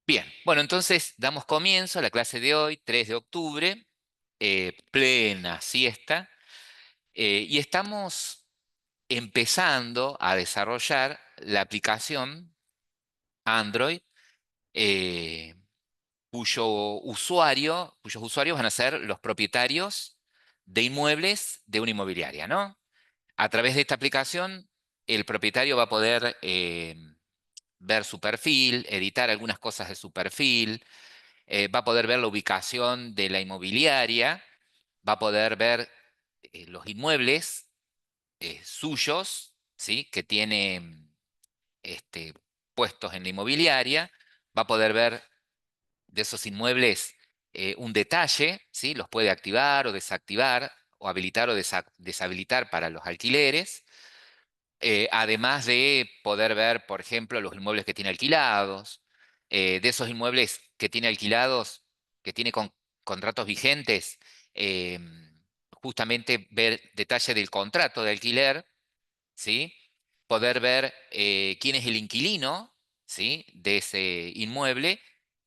Bien, bueno, entonces damos comienzo a la clase de hoy, 3 de octubre, plena siesta, y estamos empezando a desarrollar la aplicación Android, eh, cuyos usuarios van a ser los propietarios de inmuebles de una inmobiliaria, ¿no? A través de esta aplicación, el propietario va a poder ver su perfil, editar algunas cosas de su perfil, va a poder ver la ubicación de la inmobiliaria, va a poder ver los inmuebles suyos, ¿sí? Que tiene este, puestos en la inmobiliaria, va a poder ver de esos inmuebles un detalle, ¿sí? Los puede activar o desactivar, o habilitar o deshabilitar para los alquileres. Además de poder ver, por ejemplo, los inmuebles que tiene alquilados, de esos inmuebles que tiene alquilados, que tiene contratos vigentes, eh, justamente ver detalle del contrato de alquiler, ¿sí? Poder ver quién es el inquilino, ¿sí? De ese inmueble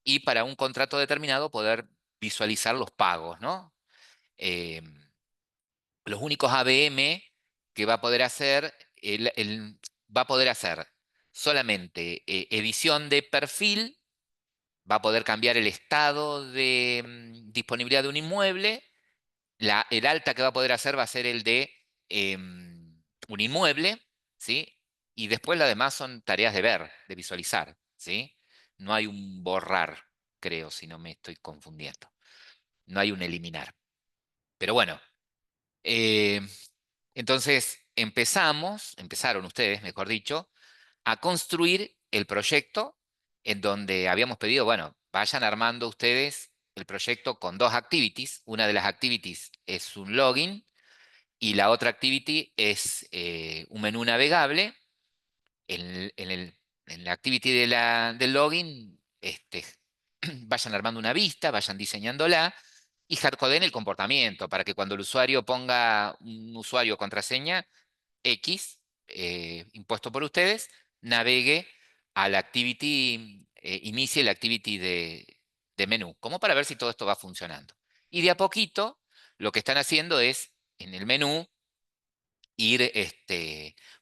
y para un contrato determinado poder visualizar los pagos, ¿no? Em, los únicos ABM que va a poder hacer, va a poder hacer solamente edición de perfil, va a poder cambiar el estado de disponibilidad de un inmueble, el alta que va a poder hacer va a ser el de un inmueble, ¿sí? Y después lo demás son tareas de ver, de visualizar, ¿sí? No hay un borrar, creo, si no me estoy confundiendo. No hay un eliminar. Pero bueno, eh, entonces empezaron ustedes, mejor dicho, a construir el proyecto en donde habíamos pedido, bueno, vayan armando ustedes el proyecto con dos activities. Una de las activities es un login y la otra activity es un menú navegable. En la activity del login, vayan armando una vista, vayan diseñándola y hardcodeen el comportamiento para que cuando el usuario ponga un usuario o contraseña X, impuesto por ustedes, navegue a la activity, inicie la activity de menú, como para ver si todo esto va funcionando. Y de a poquito, lo que están haciendo es, en el menú, ir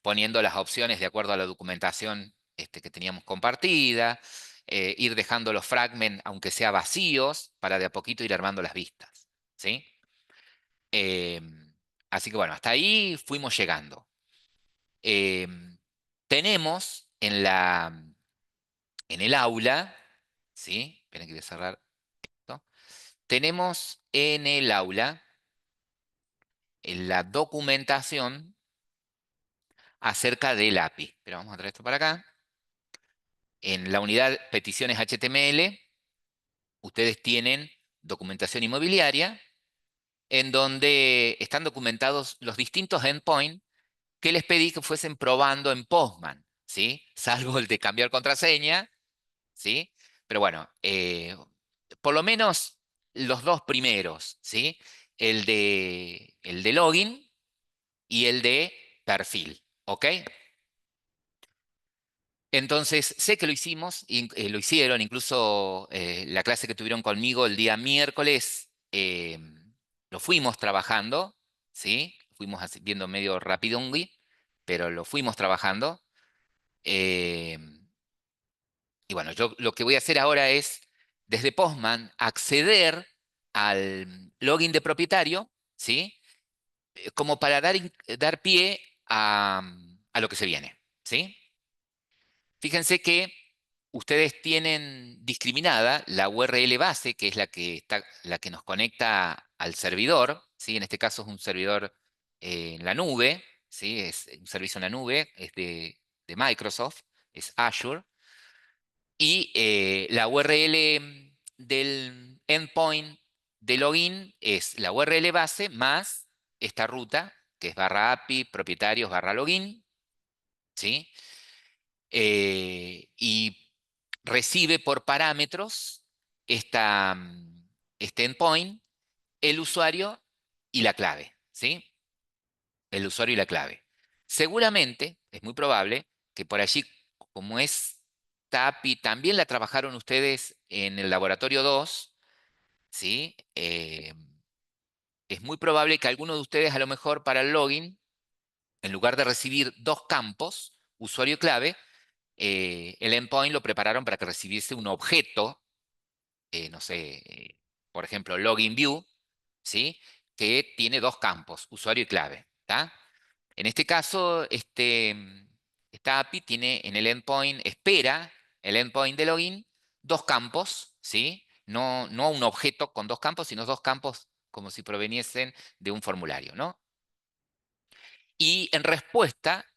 poniendo las opciones de acuerdo a la documentación que teníamos compartida, ir dejando los fragments, aunque sea vacíos, para de a poquito ir armando las vistas, ¿sí? Así que bueno, hasta ahí fuimos llegando. Tenemos en el aula, ¿sí? Esperen que voy a cerrar esto. Tenemos en el aula, en la documentación acerca del API. Pero vamos a traer esto para acá. En la unidad peticiones HTML, ustedes tienen documentación inmobiliaria, en donde están documentados los distintos endpoints que les pedí que fuesen probando en Postman, ¿sí? Salvo el de cambiar contraseña, ¿sí? Pero bueno, por lo menos los dos primeros, ¿sí? El de login y el de perfil, ¿ok? Entonces, sé que lo hicimos, lo hicieron, incluso la clase que tuvieron conmigo el día miércoles, lo fuimos trabajando, ¿sí? Fuimos viendo medio rapidongui, pero lo fuimos trabajando. eh, y bueno, yo lo que voy a hacer ahora es, desde Postman, acceder al login de propietario, ¿sí? Como para dar pie a lo que se viene, ¿sí? Fíjense que ustedes tienen discriminada la URL base, que es la que nos conecta al servidor, ¿sí? En este caso es un servidor en la nube, ¿sí? Es un servicio en la nube, es de Microsoft, es Azure. Y la URL del endpoint de login es la URL base más esta ruta, que es barra API, propietarios, barra login, ¿sí? Y recibe por parámetros este endpoint, el usuario y la clave, ¿sí? El usuario y la clave. Seguramente, es muy probable, que por allí, como es esta API también la trabajaron ustedes en el laboratorio 2, ¿sí? Es muy probable que alguno de ustedes a lo mejor para el login, en lugar de recibir dos campos, usuario y clave, el endpoint lo prepararon para que recibiese un objeto, no sé, por ejemplo, login view, ¿sí? Que tiene dos campos, usuario y clave, ¿tá? En este caso, esta API tiene en el endpoint, espera el endpoint de login, dos campos, ¿sí? No un objeto con dos campos, sino dos campos como si proveniesen de un formulario, ¿no? Y en respuesta,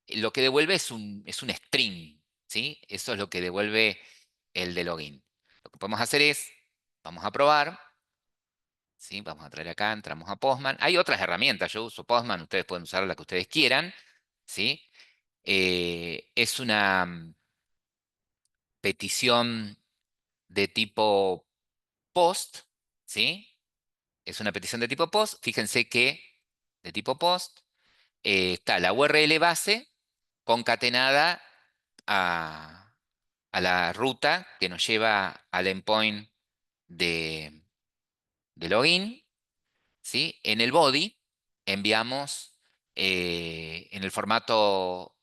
lo que devuelve es un string, ¿sí? Eso es lo que devuelve el de login. Lo que podemos hacer es, vamos a probar, ¿sí? Vamos a traer acá, entramos a Postman. Hay otras herramientas, yo uso Postman, ustedes pueden usar la que ustedes quieran, ¿sí? Es una petición de tipo post, ¿sí? Es una petición de tipo post. Fíjense que de tipo post está la URL base concatenada a, a la ruta que nos lleva al endpoint de, de login, ¿sí? En el body enviamos en el formato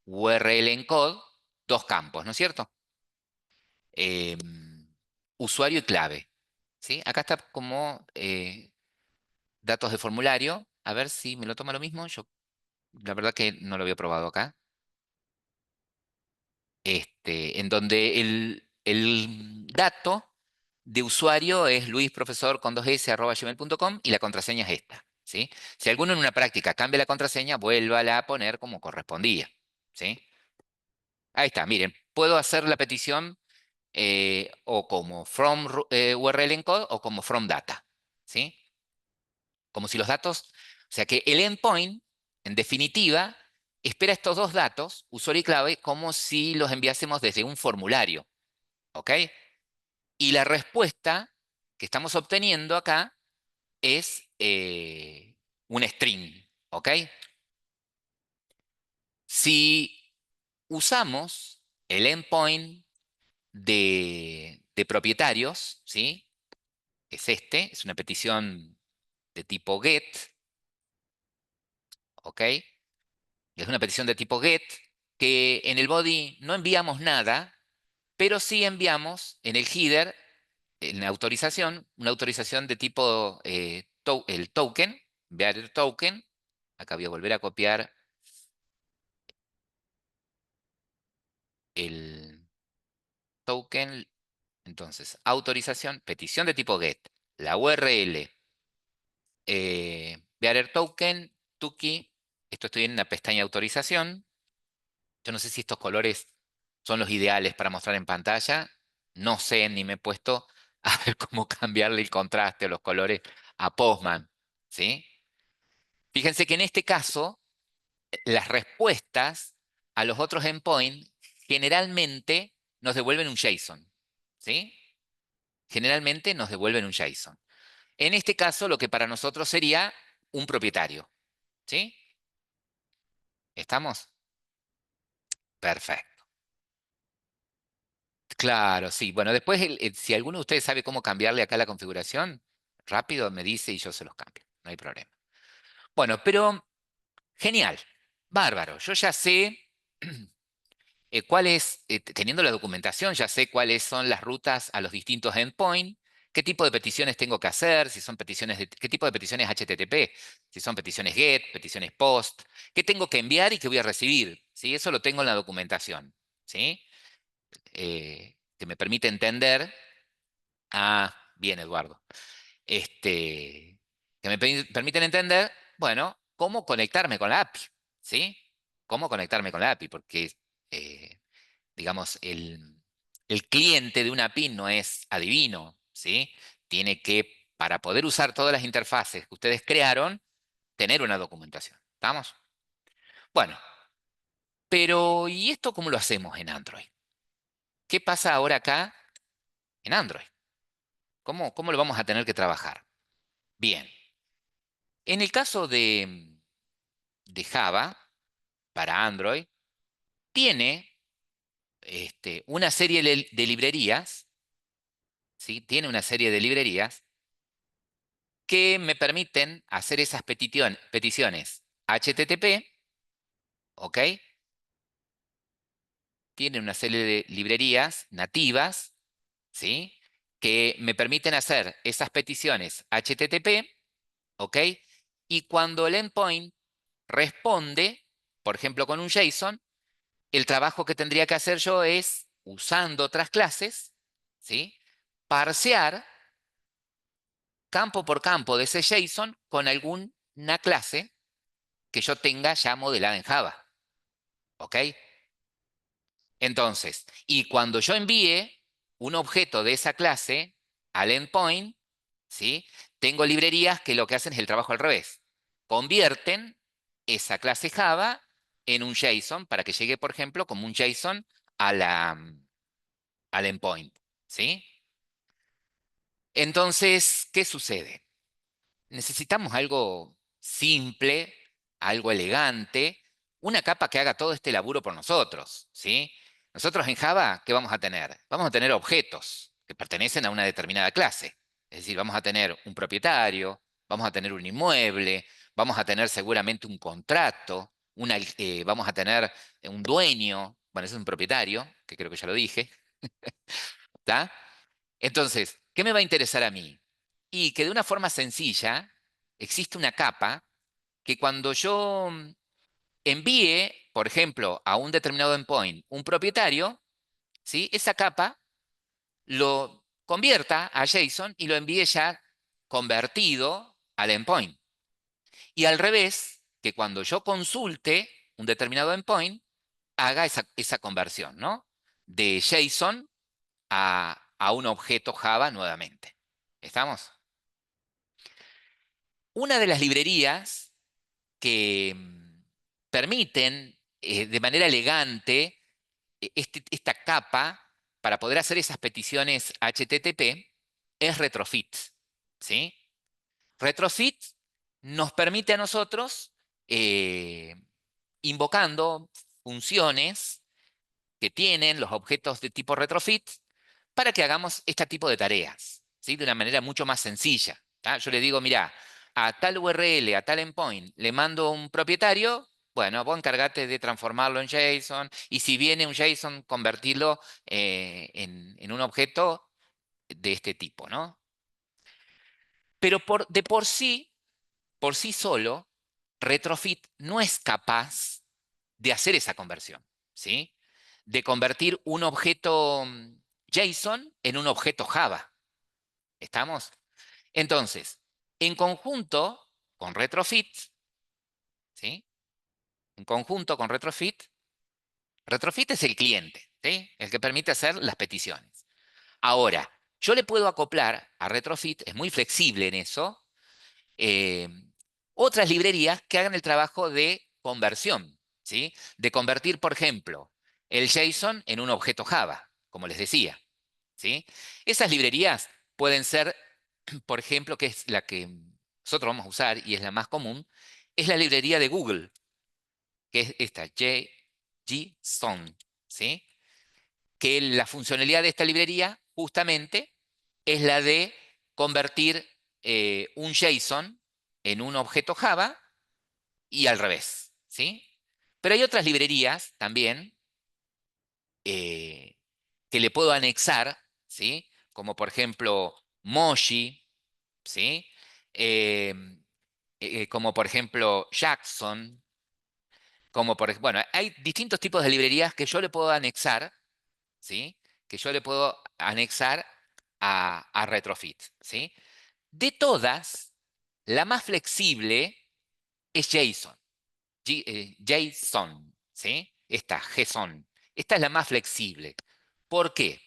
URL encode dos campos, ¿no es cierto? Em, Usuario y clave, ¿sí? Acá está como datos de formulario. A ver si me lo toma lo mismo. Yo la verdad que no lo había probado acá. En donde el dato de usuario es luisprofesor con 2s@gmail.com y la contraseña es esta, ¿sí? Si alguno en una práctica cambia la contraseña, vuélvala a poner como correspondía, ¿sí? Ahí está, miren, puedo hacer la petición o como from URL encode o como from data, ¿sí? Como si los datos, o sea que el endpoint, en definitiva, espera estos dos datos, usuario y clave, como si los enviásemos desde un formulario, ¿ok? Y la respuesta que estamos obteniendo acá es un string, ¿ok? Si usamos el endpoint de propietarios, ¿sí? Es es una petición de tipo get, ¿ok? Es una petición de tipo get que en el body no enviamos nada, pero sí enviamos en el header, en la autorización, una autorización de tipo el token, bearer token. Acá voy a volver a copiar el token. Entonces, autorización, petición de tipo get, la URL, bearer token, tuki. Esto estoy en una pestaña de autorización. Yo no sé si estos colores son los ideales para mostrar en pantalla. No sé, ni me he puesto a ver cómo cambiarle el contraste o los colores a Postman, ¿sí? Fíjense que en este caso, las respuestas a los otros endpoints generalmente nos devuelven un JSON, ¿sí? Generalmente nos devuelven un JSON. En este caso, lo que para nosotros sería un propietario, ¿sí? ¿Estamos? Perfecto. Claro, sí. Bueno, después, si alguno de ustedes sabe cómo cambiarle acá la configuración, rápido me dice y yo se los cambio. No hay problema. Bueno, pero genial. Bárbaro. Yo ya sé teniendo la documentación, ya sé cuáles son las rutas a los distintos endpoints, qué tipo de peticiones tengo que hacer, si son peticiones qué tipo de peticiones HTTP, si son peticiones GET, peticiones POST, qué tengo que enviar y qué voy a recibir. ¿Sí? Eso lo tengo en la documentación. ¿Sí? Que me permite entender. Ah, bien, Eduardo. Que me permiten entender, bueno, cómo conectarme con la API. ¿Sí? Cómo conectarme con la API, porque eh, digamos, el cliente de una API no es adivino, ¿sí? Tiene que, para poder usar todas las interfaces que ustedes crearon, tener una documentación. ¿Estamos? Bueno, pero ¿y esto cómo lo hacemos en Android? ¿Qué pasa ahora acá en Android? ¿Cómo lo vamos a tener que trabajar? Bien, en el caso de Java, para Android, tiene una serie de librerías, ¿sí? Tiene una serie de librerías que me permiten hacer esas peticiones HTTP, ¿ok? Tiene una serie de librerías nativas, ¿sí? Que me permiten hacer esas peticiones HTTP, ¿ok? Y cuando el endpoint responde, por ejemplo, con un JSON, el trabajo que tendría que hacer yo es, usando otras clases, ¿sí? Parsear campo por campo de ese JSON con alguna clase que yo tenga ya modelada en Java, ¿ok? Entonces, y cuando yo envíe un objeto de esa clase al endpoint, ¿sí? Tengo librerías que lo que hacen es el trabajo al revés. Convierten esa clase Java en un JSON para que llegue, por ejemplo, como un JSON a al endpoint, ¿sí? Entonces, ¿qué sucede? Necesitamos algo simple, algo elegante, una capa que haga todo este laburo por nosotros, ¿sí? Nosotros en Java, ¿qué vamos a tener? Vamos a tener objetos que pertenecen a una determinada clase. Es decir, vamos a tener un propietario, vamos a tener un inmueble, vamos a tener seguramente un contrato, vamos a tener un dueño, bueno, ese es un propietario, que creo que ya lo dije, ¿está? Entonces, ¿qué me va a interesar a mí? Y que de una forma sencilla existe una capa que cuando yo envíe, por ejemplo, a un determinado endpoint un propietario, ¿sí? Esa capa lo convierta a JSON y lo envíe ya convertido al endpoint. Y al revés, que cuando yo consulte un determinado endpoint, haga esa conversión, ¿no? De JSON a un objeto Java nuevamente. ¿Estamos? Una de las librerías que permiten de manera elegante esta capa para poder hacer esas peticiones HTTP es Retrofit, ¿sí? Retrofit nos permite a nosotros, eh, invocando funciones que tienen los objetos de tipo retrofit para que hagamos este tipo de tareas, ¿sí? De una manera mucho más sencilla. ¿Tá? Yo le digo, mira, a tal URL, a tal endpoint, le mando un propietario, bueno, vos encargate de transformarlo en JSON y si viene un JSON, convertirlo en un objeto de este tipo, ¿no? Pero por sí solo, Retrofit no es capaz de hacer esa conversión, ¿sí? De convertir un objeto JSON en un objeto Java. ¿Estamos? Entonces, en conjunto con Retrofit, ¿sí? En conjunto con Retrofit, Retrofit es el cliente, ¿sí? El que permite hacer las peticiones. Ahora, yo le puedo acoplar a Retrofit, es muy flexible en eso, eh, otras librerías que hagan el trabajo de conversión, ¿sí? De convertir, por ejemplo, el JSON en un objeto Java, como les decía, ¿sí? Esas librerías pueden ser, por ejemplo, que es la que nosotros vamos a usar y es la más común, es la librería de Google, que es esta, JSON, ¿sí? Que la funcionalidad de esta librería justamente es la de convertir un JSON en un objeto Java y al revés, ¿sí? Pero hay otras librerías también eh, que le puedo anexar, ¿sí? Como por ejemplo Moji, ¿sí? Eh, como por ejemplo Jackson, bueno, hay distintos tipos de librerías que yo le puedo anexar, ¿sí? Que yo le puedo anexar a Retrofit, ¿sí? De todas, la más flexible es JSON. JSON, ¿sí? Esta, JSON. Esta es la más flexible. ¿Por qué?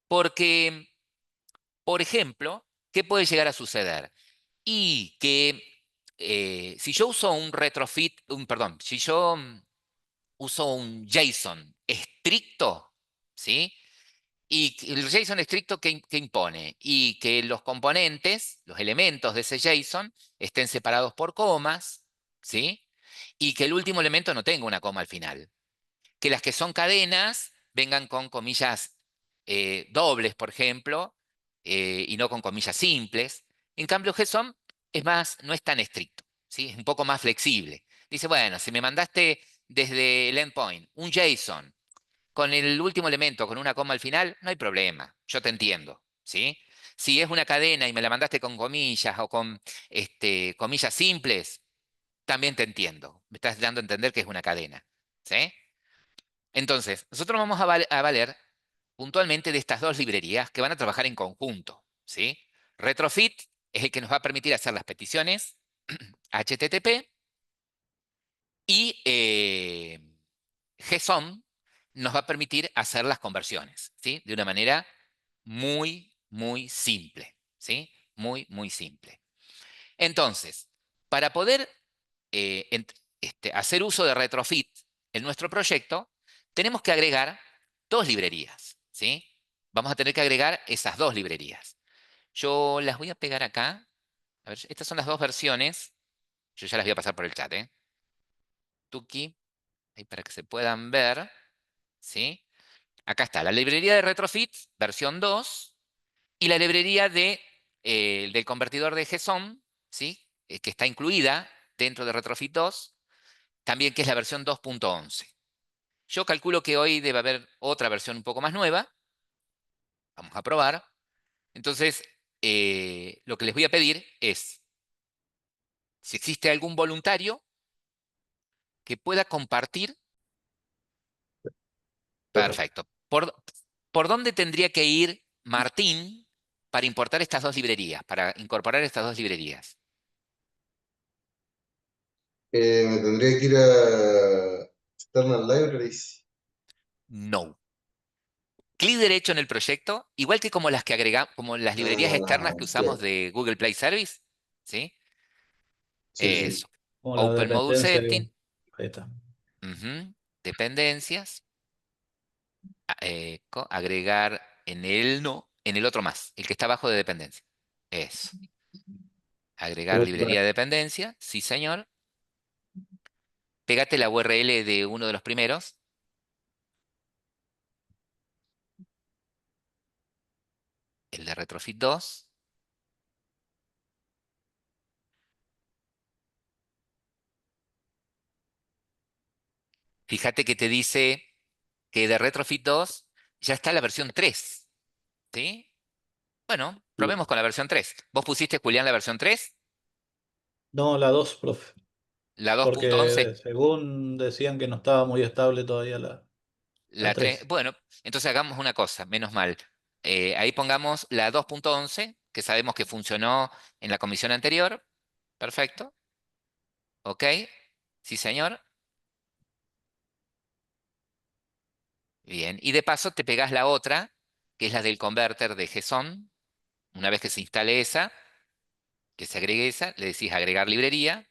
Porque, por ejemplo, ¿qué puede llegar a suceder? Y que si yo uso un retrofit, perdón, si yo uso un JSON estricto, ¿sí? Y el JSON estricto, ¿qué impone? Y que los componentes, los elementos de ese JSON, estén separados por comas, ¿sí? Y que el último elemento no tenga una coma al final. Que las que son cadenas vengan con comillas dobles, por ejemplo, y no con comillas simples. En cambio, JSON es más, no es tan estricto, ¿sí? Es un poco más flexible. Dice, bueno, si me mandaste desde el endpoint un JSON con el último elemento, con una coma al final, no hay problema, yo te entiendo, ¿sí? Si es una cadena y me la mandaste con comillas o con comillas simples, también te entiendo. Me estás dando a entender que es una cadena, ¿sí? Entonces, nosotros vamos a valer puntualmente de estas dos librerías que van a trabajar en conjunto, ¿sí? Retrofit es el que nos va a permitir hacer las peticiones HTTP y JSON nos va a permitir hacer las conversiones, ¿sí? De una manera muy, muy simple, ¿sí? Muy, muy simple. Entonces, para poder hacer uso de retrofit en nuestro proyecto, tenemos que agregar dos librerías, ¿sí? Vamos a tener que agregar esas dos librerías. Yo las voy a pegar acá. A ver, estas son las dos versiones. Yo ya las voy a pasar por el chat, ¿eh? Tuki, ahí para que se puedan ver, ¿sí? Acá está la librería de retrofit, versión 2, y la librería del convertidor de JSON, ¿sí? Que está incluida dentro de retrofit 2, también que es la versión 2.11. Yo calculo que hoy debe haber otra versión un poco más nueva. Vamos a probar. Entonces, lo que les voy a pedir es, si existe algún voluntario que pueda compartir, Perfecto. perfecto. ¿Por dónde tendría que ir Martín para importar estas dos librerías, para incorporar estas dos librerías? Me tendría que ir a External Libraries. No. Clic derecho en el proyecto, igual que como las que agregamos, como las librerías Ah, externas que ok. usamos de Google Play Service, ¿sí? Sí, sí. Eso. Como la Open Module dependencia, Setting, digo. Ahí está. ujú, dependencias, agregar en el no, en el otro más, el que está abajo de dependencia. Eso. Agregar Voy librería de para- dependencia, sí señor. Pégate la URL de uno de los primeros, el de Retrofit 2. Fíjate que te dice que de Retrofit 2 ya está la versión 3, ¿sí? Bueno, probemos con la versión 3. ¿Vos pusiste, Julián, la versión 3? No, la 2 profe. ¿La 2.11? Porque según decían que no estaba muy estable todavía la La 3. 3. Bueno, entonces hagamos una cosa, menos mal. Ahí pongamos la 2.11, que sabemos que funcionó en la comisión anterior. Perfecto. Ok. Sí, señor. Bien. Y de paso te pegás la otra, que es la del converter de JSON. Una vez que se instale esa, que se agregue esa, le decís agregar librería.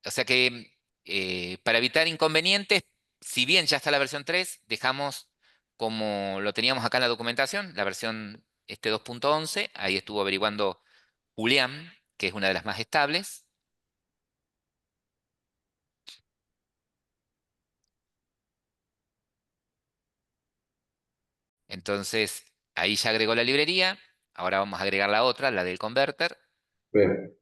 O sea que para evitar inconvenientes, si bien ya está la versión 3, dejamos como lo teníamos acá en la documentación, la versión 2.11. Ahí estuvo averiguando Julián, que es una de las más estables. Entonces, ahí ya agregó la librería. Ahora vamos a agregar la otra, la del converter. Bien.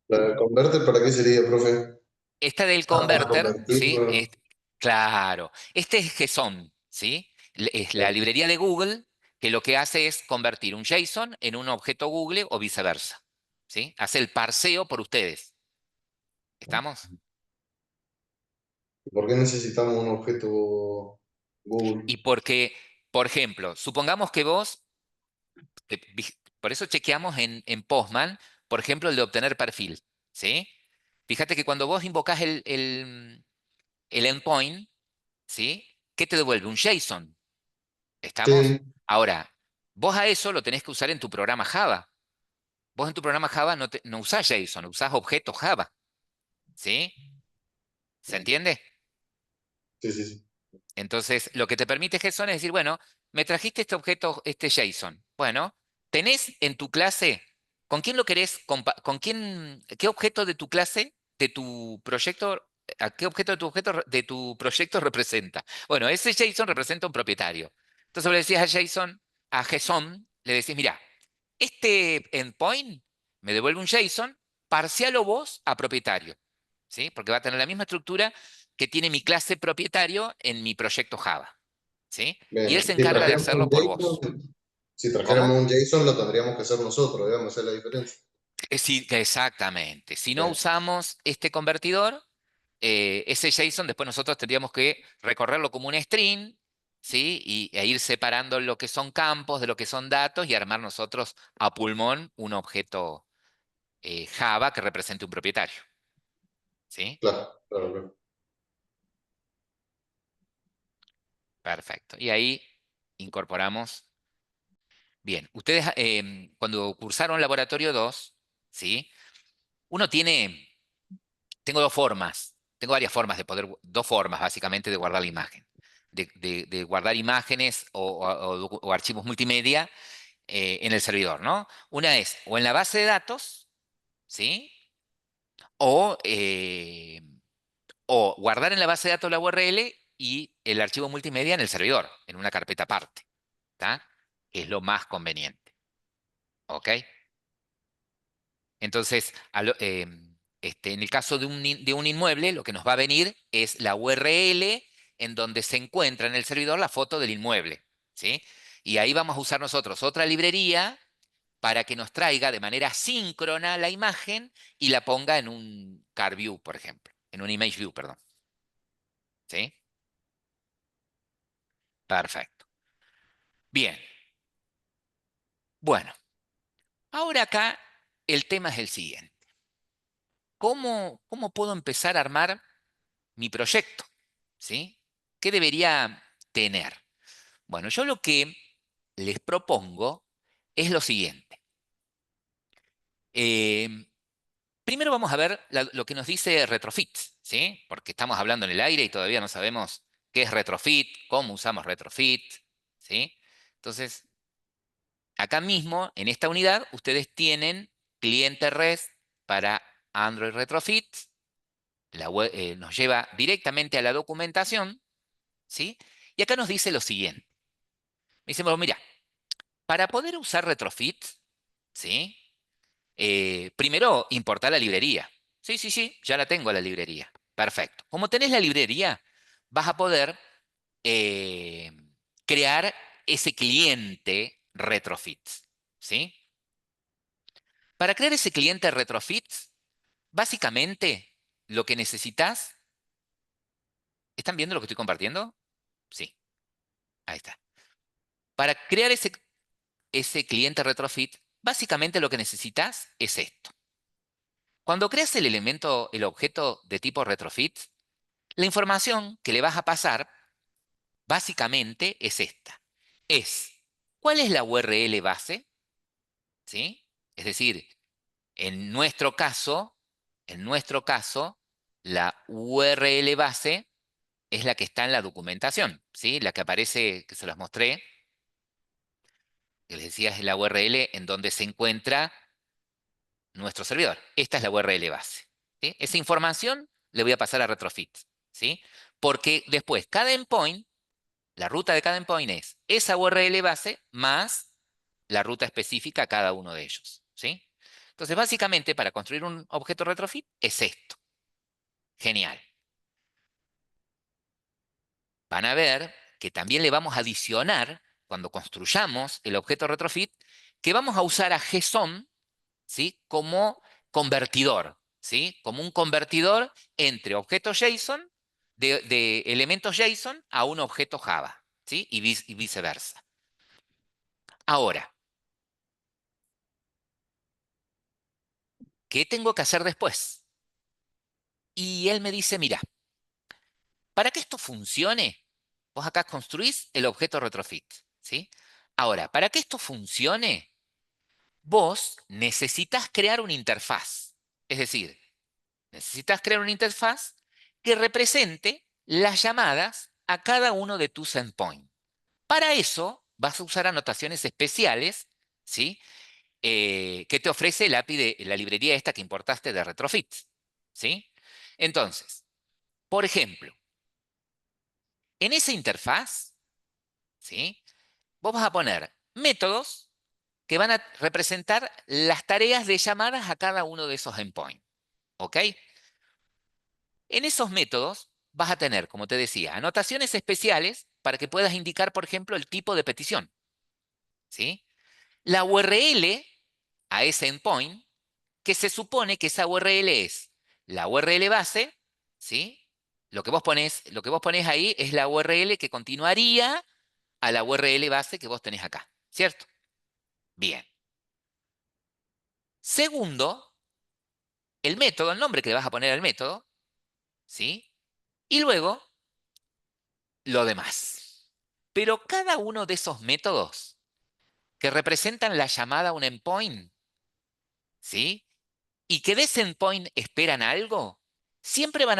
¿La converter para qué sería, profe? Esta del Ah, para converter, convertir. ¿sí? Claro. Este es JSON, ¿sí? Es la librería de Google que lo que hace es convertir un JSON en un objeto Google o viceversa, ¿sí? Hace el parseo por ustedes. ¿Estamos? ¿Por qué necesitamos un objeto Google? Y porque, por ejemplo, supongamos que vos, por eso chequeamos en Postman, por ejemplo, el de obtener perfil, ¿sí? Fíjate que cuando vos invocás el endpoint, ¿sí? ¿Qué te devuelve? Un JSON. ¿Estamos? Sí, Ahora, vos a eso lo tenés que usar en tu programa Java. Vos en tu programa Java no usás JSON, usás objetos Java. ¿Sí? ¿Se entiende? sí, sí, sí. Entonces, lo que te permite JSON es decir, bueno, me trajiste este objeto, este JSON. Bueno, tenés en tu clase, ¿con quién lo querés? ¿Con quién, qué objeto de tu clase, de tu proyecto, a qué objeto de tu de tu proyecto representa? Bueno, ese JSON representa un propietario. Entonces le decías a JSON, a JSON, le decís, mira, este endpoint me devuelve un JSON, parcialo vos a propietario, ¿sí? Porque va a tener la misma estructura que tiene mi clase propietario en mi proyecto Java, ¿sí? Y él Bien. se encarga de hacerlo por vos. Si trajéramos ¿Cómo? un JSON, lo tendríamos que hacer nosotros, digamos, esa es la diferencia. Sí, exactamente. Si no Bien, usamos este convertidor, ese JSON después nosotros tendríamos que recorrerlo como un string, ¿sí? E ir separando lo que son campos de lo que son datos y armar nosotros a pulmón un objeto Java que represente un propietario, ¿sí? claro, claro, claro. Perfecto. Y ahí incorporamos. Bien, ustedes cuando cursaron Laboratorio 2, ¿sí? Uno tiene, tengo dos formas, tengo varias formas de poder, dos formas básicamente de guardar la imagen. De guardar imágenes o archivos multimedia en el servidor, ¿no? Una es o en la base de datos, ¿sí? O, o guardar en la base de datos la URL y el archivo multimedia en el servidor, en una carpeta aparte, ¿está? Que es lo más conveniente, ¿ok? Entonces, en el caso de un inmueble, lo que nos va a venir es la URL en donde se encuentra en el servidor la foto del inmueble, ¿sí? Y ahí vamos a usar nosotros otra librería para que nos traiga de manera síncrona la imagen y la ponga en un car view, por ejemplo, en un image view, perdón, ¿sí? Perfecto. Bien. Bueno, ahora acá el tema es el siguiente. ¿Cómo puedo empezar a armar mi proyecto? ¿Sí? ¿Qué debería tener? Bueno, yo lo que les propongo es lo siguiente. Eh, Primero vamos a ver lo que nos dice retrofit, ¿sí? Porque estamos hablando en el aire y todavía no sabemos qué es retrofit, cómo usamos retrofit, ¿sí? Entonces, acá mismo, en esta unidad, ustedes tienen cliente REST para Android Retrofit, nos lleva directamente a la documentación, ¿sí? Y acá nos dice lo siguiente. Dice, bueno, mira, para poder usar retrofit, ¿sí? Primero, importar la librería. Sí, sí, sí, ya la tengo la librería. Perfecto. Como tenés la librería, vas a poder eh, crear ese cliente retrofit, ¿sí? Para crear ese cliente retrofit, básicamente lo que necesitas, ¿están viendo lo que estoy compartiendo? Sí, ahí está. Para crear ese cliente retrofit, básicamente lo que necesitas es esto. Cuando creas el elemento, el objeto de tipo retrofit, la información que le vas a pasar básicamente es esta. Es, ¿cuál es la URL base? ¿Sí? Es decir, en nuestro caso, la URL base es la que está en la documentación, ¿sí? La que aparece, que se las mostré, que les decía es la URL en donde se encuentra nuestro servidor. Esta es la URL base, ¿sí? Esa información le voy a pasar a retrofit, ¿sí? Porque después, cada endpoint, la ruta de cada endpoint es esa URL base más la ruta específica a cada uno de ellos, ¿sí? Entonces, básicamente, para construir un objeto retrofit es esto. Genial. Van a ver que también le vamos a adicionar, cuando construyamos el objeto retrofit, que vamos a usar a JSON, ¿sí? Como convertidor, ¿sí? Como un convertidor entre objetos JSON, de elementos JSON a un objeto Java, ¿sí? Y viceversa. Ahora, ¿qué tengo que hacer después? Y él me dice, mira, para que esto funcione, vos acá construís el objeto retrofit, ¿sí? Ahora, para que esto funcione, vos necesitas crear una interfaz. Es decir, necesitas crear una interfaz que represente las llamadas a cada uno de tus endpoints. Para eso, vas a usar anotaciones especiales, ¿sí? Que te ofrece el API de la librería esta que importaste de Retrofit, ¿sí? Entonces, por ejemplo, en esa interfaz, ¿sí? Vos vas a poner métodos que van a representar las tareas de llamadas a cada uno de esos endpoints, ¿ok? En esos métodos vas a tener, como te decía, anotaciones especiales para que puedas indicar, por ejemplo, el tipo de petición, ¿sí? La URL a ese endpoint, que se supone que esa URL es la URL base, ¿sí? Lo que vos ponés ahí es la URL que continuaría a la URL base que vos tenés acá, ¿cierto? Bien. Segundo, el método, el nombre que le vas a poner al método, ¿sí? Y luego, lo demás. Pero cada uno de esos métodos que representan la llamada a un endpoint, ¿sí? Y que de ese endpoint esperan algo, siempre van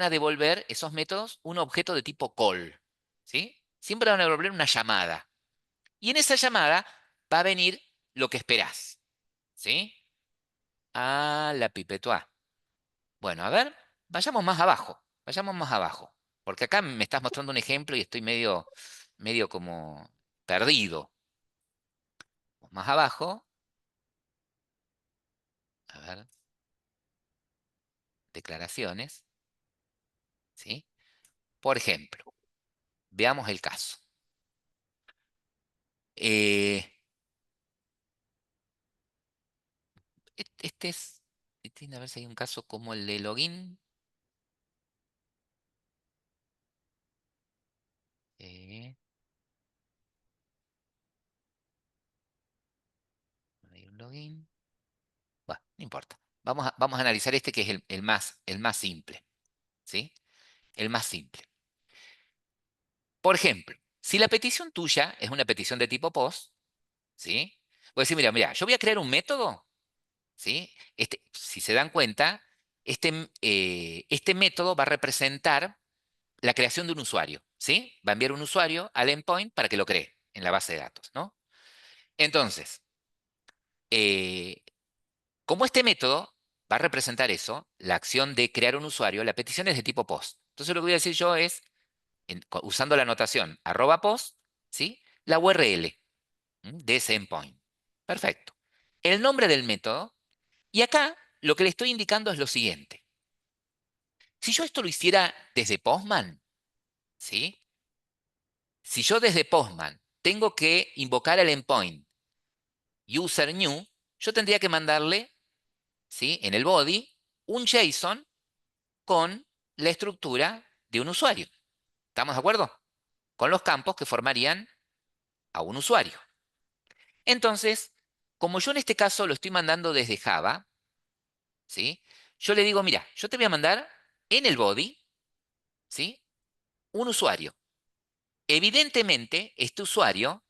a devolver esos métodos un objeto de tipo call, ¿sí? Siempre van a devolver una llamada. Y en esa llamada va a venir lo que esperás, ¿sí? Ah, la pipetoa. Bueno, a ver, vayamos más abajo, porque acá me estás mostrando un ejemplo y estoy medio como perdido. Más abajo, a ver, declaraciones, ¿sí? Por ejemplo, veamos el caso. Eh, este es, a ver si hay un caso como el de login. Eh, no hay un login. Bueno, no importa. Vamos a analizar este que es el más simple, ¿sí? El más simple. Por ejemplo, si la petición tuya es una petición de tipo POST, ¿sí? Voy a decir, mira, yo voy a crear un método, ¿sí? Si se dan cuenta, este método va a representar la creación de un usuario, ¿sí? Va a enviar un usuario al endpoint para que lo cree en la base de datos, ¿no? Entonces, eh, como este método va a representar eso, la acción de crear un usuario, la petición es de tipo POST. Entonces lo que voy a decir yo es, usando la anotación @post, ¿sí? La URL de ese endpoint. Perfecto. El nombre del método. Y acá lo que le estoy indicando es lo siguiente. Si yo esto lo hiciera desde Postman, ¿sí? Si yo desde Postman tengo que invocar el endpoint user new, yo tendría que mandarle, ¿sí? En el body, un JSON con la estructura de un usuario. ¿Estamos de acuerdo? Con los campos que formarían a un usuario. Entonces, como yo en este caso lo estoy mandando desde Java, ¿sí? Yo le digo, mira, yo te voy a mandar en el body, ¿sí? Un usuario. Evidentemente, este usuario,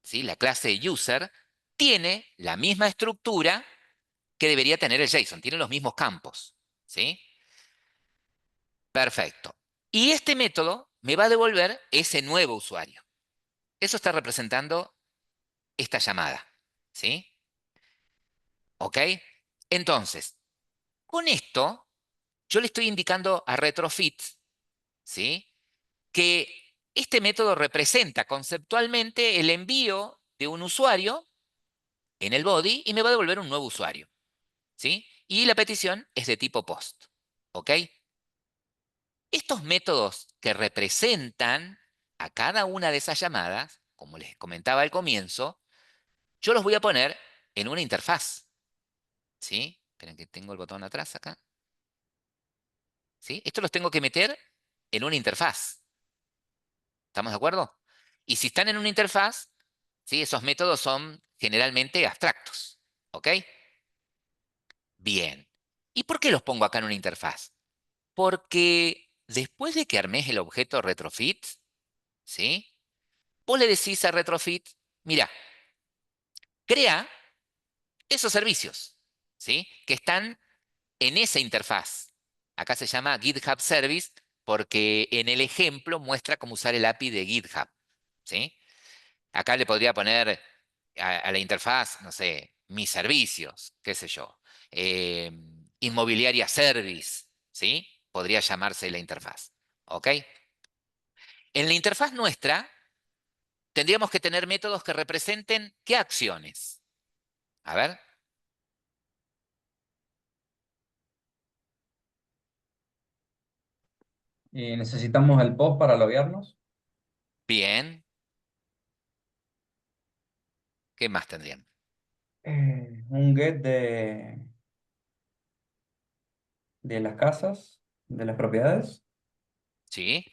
¿sí? La clase user, tiene la misma estructura que debería tener el JSON, tiene los mismos campos, ¿sí? Perfecto. Y este método me va a devolver ese nuevo usuario. Eso está representando esta llamada, ¿sí? ¿Ok? Entonces, con esto, yo le estoy indicando a Retrofit, ¿sí? Que este método representa conceptualmente el envío de un usuario en el body y me va a devolver un nuevo usuario, ¿sí? Y la petición es de tipo POST, ¿ok? Estos métodos que representan a cada una de esas llamadas, como les comentaba al comienzo, yo los voy a poner en una interfaz, ¿sí? Esperen que tengo el botón atrás acá, ¿sí? Estos los tengo que meter en una interfaz, ¿estamos de acuerdo? Y si están en una interfaz, ¿sí? Esos métodos son generalmente abstractos, ¿ok? Bien. ¿Y por qué los pongo acá en una interfaz? Porque después de que armes el objeto retrofit, ¿sí? Vos le decís a retrofit, mira, crea esos servicios, ¿sí? Que están en esa interfaz. Acá se llama GitHub Service porque en el ejemplo muestra cómo usar el API de GitHub, ¿sí? Acá le podría poner a la interfaz, no sé, mis servicios, qué sé yo. eh, Inmobiliaria Service, ¿sí? Podría llamarse la interfaz. ¿Ok? En la interfaz nuestra tendríamos que tener métodos que representen qué acciones. A ver, Y necesitamos el post para loguearnos. bien. ¿Qué más tendrían? Un get de las casas, de las propiedades. ¿Sí?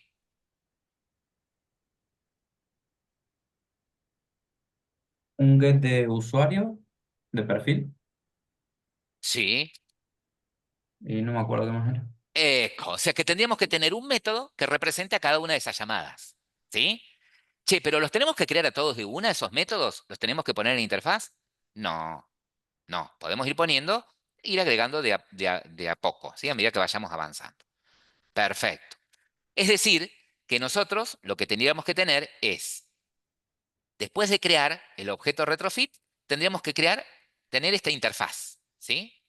Un get de usuario, de perfil. Sí. Y no me acuerdo qué más era. O sea que tendríamos que tener un método que represente a cada una de esas llamadas. ¿Sí? Che, pero ¿los tenemos que crear a todos de una, esos métodos? ¿Los tenemos que poner en la interfaz? No, no. Podemos ir poniendo, ir agregando de a poco, ¿sí? A medida que vayamos avanzando. Perfecto. Es decir, que nosotros lo que tendríamos que tener es, después de crear el objeto retrofit, tendríamos que tener esta interfaz, ¿sí?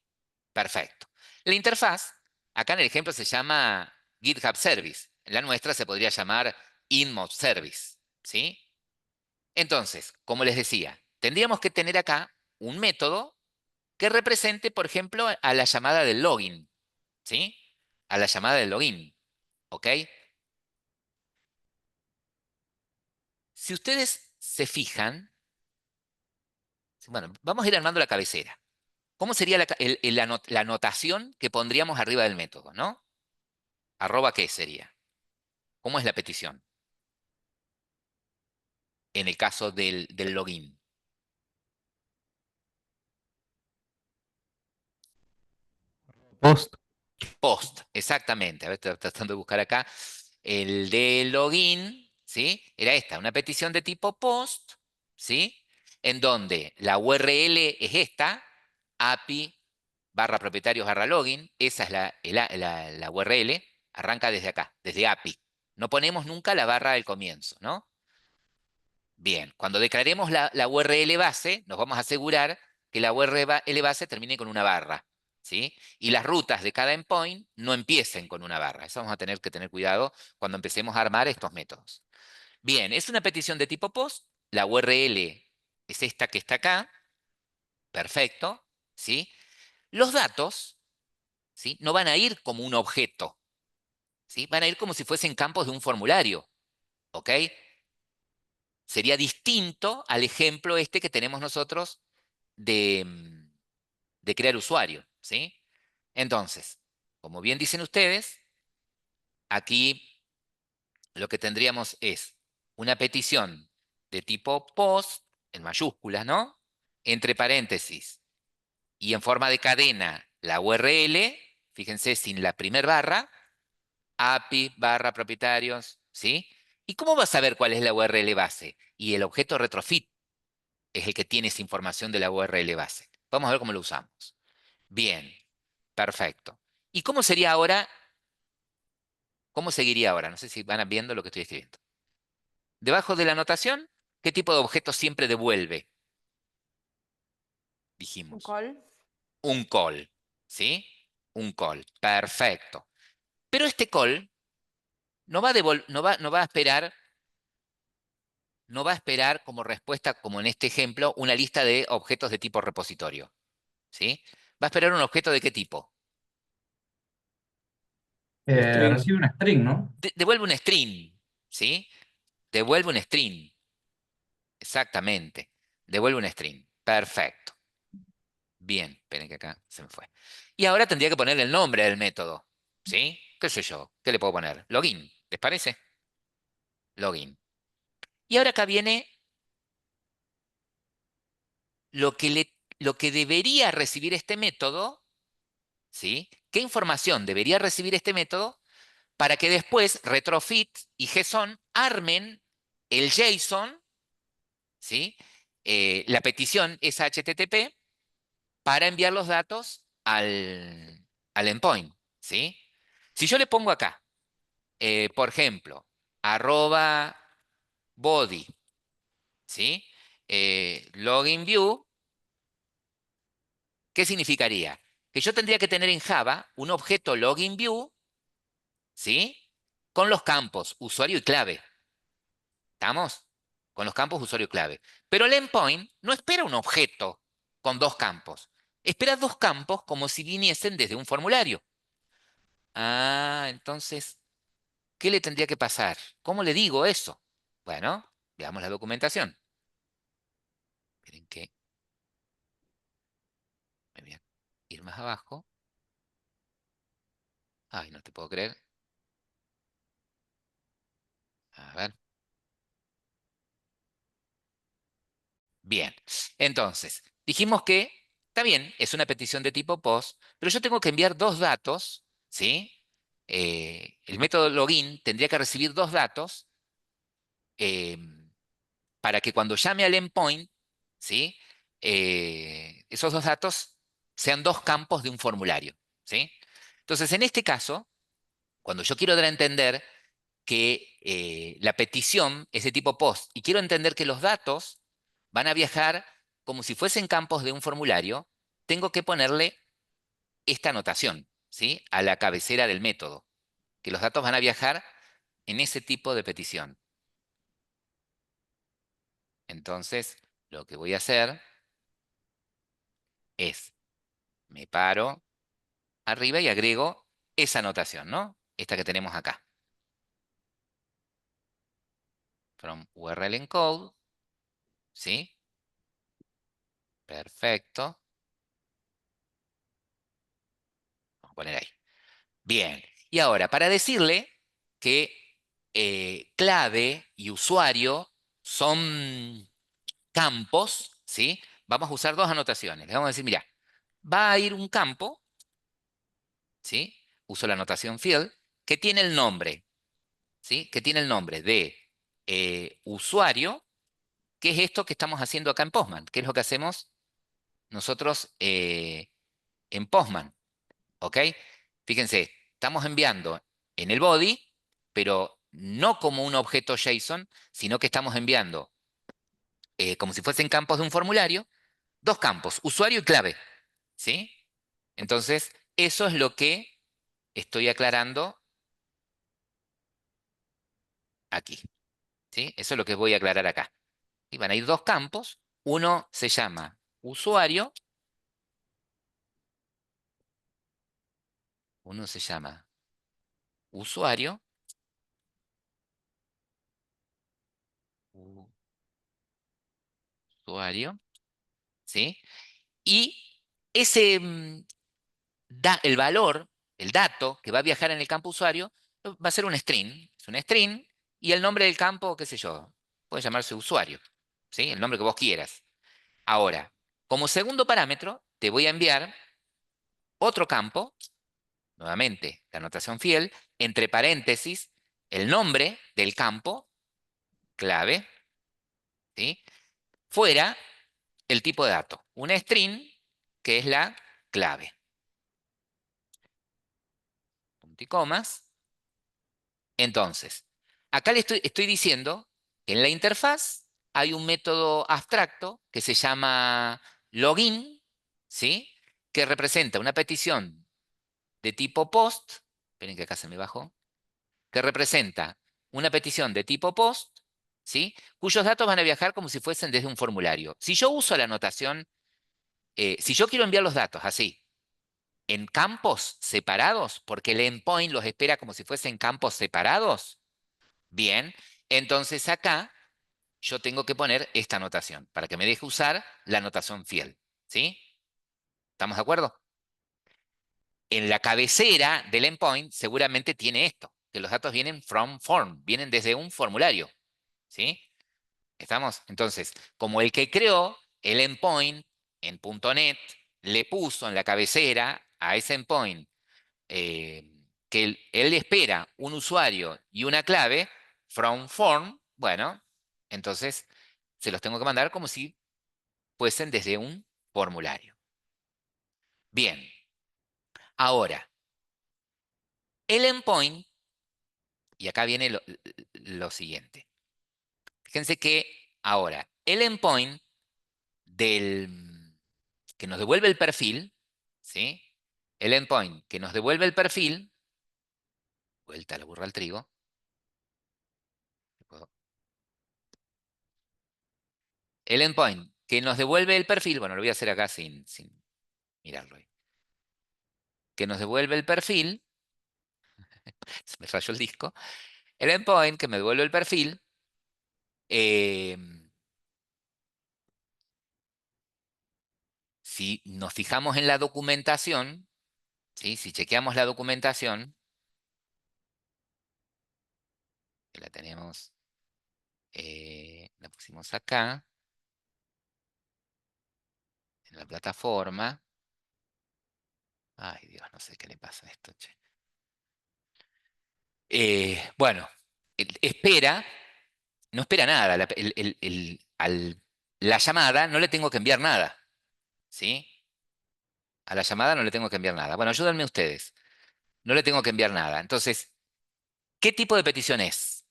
Perfecto. La interfaz, acá en el ejemplo se llama GitHub Service. En la nuestra se podría llamar InMod Service, ¿sí? Entonces, como les decía, tendríamos que tener acá un método que represente, por ejemplo, a la llamada del login, ¿sí? A la llamada del login, ¿ok? Si ustedes se fijan, bueno, vamos a ir armando la cabecera. ¿Cómo sería la anotación que pondríamos arriba del método, ¿no? Arroba qué sería. ¿Cómo es la petición en el caso del login? Post. Post, exactamente. A ver, estoy tratando de buscar acá. El de login, ¿sí? Era esta, una petición de tipo post, ¿sí? En donde la URL es esta, API barra propietarios barra login. Esa es la URL. Arranca desde acá, desde API. No ponemos nunca la barra al comienzo, ¿no? Bien, cuando declaremos la URL base, nos vamos a asegurar que la URL base termine con una barra, ¿sí? Y las rutas de cada endpoint no empiecen con una barra. Eso vamos a tener que tener cuidado cuando empecemos a armar estos métodos. Bien, es una petición de tipo post. La URL es esta que está acá. Perfecto, ¿sí? Los datos, ¿sí? No van a ir como un objeto, ¿sí? Van a ir como si fuesen campos de un formulario, ¿ok? Sería distinto al ejemplo este que tenemos nosotros de crear usuario, ¿sí? Entonces, como bien dicen ustedes, aquí lo que tendríamos es una petición de tipo post, en mayúsculas, ¿no? Entre paréntesis y en forma de cadena la URL, fíjense, sin la primer barra, API barra propietarios, ¿sí? ¿Y cómo vas a saber cuál es la URL base? Y el objeto retrofit es el que tiene esa información de la URL base. Vamos a ver cómo lo usamos. Bien, perfecto. ¿Y cómo sería ahora? ¿Cómo seguiría ahora? No sé si van viendo lo que estoy escribiendo. Debajo de la anotación, ¿qué tipo de objeto siempre devuelve? Un Dijimos. call. Un call, ¿sí? Un call. Perfecto. Pero este call no va a esperar, no va a esperar como respuesta, como en este ejemplo, una lista de objetos de tipo repositorio, ¿sí? Va a esperar un objeto de qué tipo. String. Recibe una string, ¿no? Devuelve un string, ¿sí? Devuelve un string, exactamente. Devuelve un string. Perfecto. Bien, esperen que acá se me fue. Y ahora tendría que poner el nombre del método, ¿sí? ¿Qué sé yo? ¿Qué le puedo poner? Login, ¿les parece? Login. Y ahora acá viene lo que debería recibir este método, ¿sí? ¿Qué información debería recibir este método para que después Retrofit y JSON armen el JSON, ¿sí? La petición es HTTP para enviar los datos al endpoint, ¿sí? Si yo le pongo acá, por ejemplo, arroba body, ¿sí? Login view, ¿qué significaría? Que yo tendría que tener en Java un objeto login view, ¿sí? Con los campos usuario y clave. ¿Estamos? Con los campos usuario y clave. Pero el endpoint no espera un objeto con dos campos. Espera dos campos como si viniesen desde un formulario. Ah, entonces, ¿qué le tendría que pasar? ¿Cómo le digo eso? Bueno, veamos la documentación. Esperen que me voy a ir más abajo. Ay, no te puedo creer. A ver. Bien. Entonces, dijimos que, está bien, es una petición de tipo POST, pero yo tengo que enviar dos datos, ¿sí? El método login tendría que recibir dos datos eh, para que cuando llame al endpoint, ¿sí? Esos dos datos sean dos campos de un formulario, ¿sí? Entonces, en este caso, cuando yo quiero dar a entender que la petición es de tipo POST y quiero entender que los datos van a viajar como si fuesen campos de un formulario, tengo que ponerle esta anotación, ¿sí? A la cabecera del método, que los datos van a viajar en ese tipo de petición. Entonces, lo que voy a hacer es, me paro arriba y agrego esa anotación, ¿no? Esta que tenemos acá. From URL encode, ¿sí? Perfecto. Vamos a poner ahí. Bien. Y ahora, para decirle que clave y usuario son campos, ¿sí? Vamos a usar dos anotaciones. Le vamos a decir, mira, va a ir un campo, ¿sí? Uso la anotación field, que tiene el nombre, ¿sí? Que tiene el nombre de usuario, que es esto que estamos haciendo acá en Postman, que es lo que hacemos nosotros en Postman, ¿ok? Fíjense, estamos enviando en el body, pero no como un objeto JSON, sino que estamos enviando, como si fuesen campos de un formulario, dos campos, usuario y clave, ¿sí? Entonces, eso es lo que estoy aclarando aquí, ¿sí? Eso es lo que voy a aclarar acá. Y van a ir dos campos, uno se llama usuario, uno se llama usuario, usuario, ¿sí? Y ese, el valor, el dato que va a viajar en el campo usuario, va a ser un string. Es un string y el nombre del campo, qué sé yo, puede llamarse usuario, ¿sí? El nombre que vos quieras. Ahora, como segundo parámetro, te voy a enviar otro campo, nuevamente, la anotación fiel, entre paréntesis, el nombre del campo, clave, ¿sí? Fuera el tipo de dato, una string, que es la clave. Punto y comas. Entonces, acá le estoy diciendo que en la interfaz hay un método abstracto que se llama login, ¿sí? Que representa una petición de tipo post, esperen que acá se me bajó, que representa una petición de tipo post, ¿sí? Cuyos datos van a viajar como si fuesen desde un formulario. Si yo uso la anotación, si yo quiero enviar los datos así, en campos separados, porque el endpoint los espera como si fuesen campos separados, bien, entonces acá yo tengo que poner esta anotación para que me deje usar la anotación fiel, ¿sí? ¿Estamos de acuerdo? En la cabecera del endpoint seguramente tiene esto, que los datos vienen from form, vienen desde un formulario, ¿sí? ¿Estamos? Entonces, como el que creó el endpoint en .NET le puso en la cabecera a ese endpoint que él espera un usuario y una clave from form, bueno, entonces se los tengo que mandar como si fuesen desde un formulario. Bien, ahora, el endpoint, y acá viene lo siguiente. Fíjense que ahora, el endpoint que nos devuelve el perfil, ¿sí? El endpoint que nos devuelve el perfil, vuelta la burra al trigo. El endpoint que nos devuelve el perfil, bueno, lo voy a hacer acá sin mirarlo ahí. Que nos devuelve el perfil, se me falló el disco. El endpoint que me devuelve el perfil, eh, si nos fijamos en la documentación, ¿sí? Si chequeamos la documentación, que la tenemos, la pusimos acá, en la plataforma. Ay, Dios, no sé qué le pasa a esto, che. Bueno, espera, no espera nada. La llamada no le tengo que enviar nada, ¿sí? A la llamada no le tengo que enviar nada. Bueno, ayúdenme ustedes. No le tengo que enviar nada. Entonces, ¿qué tipo de petición es?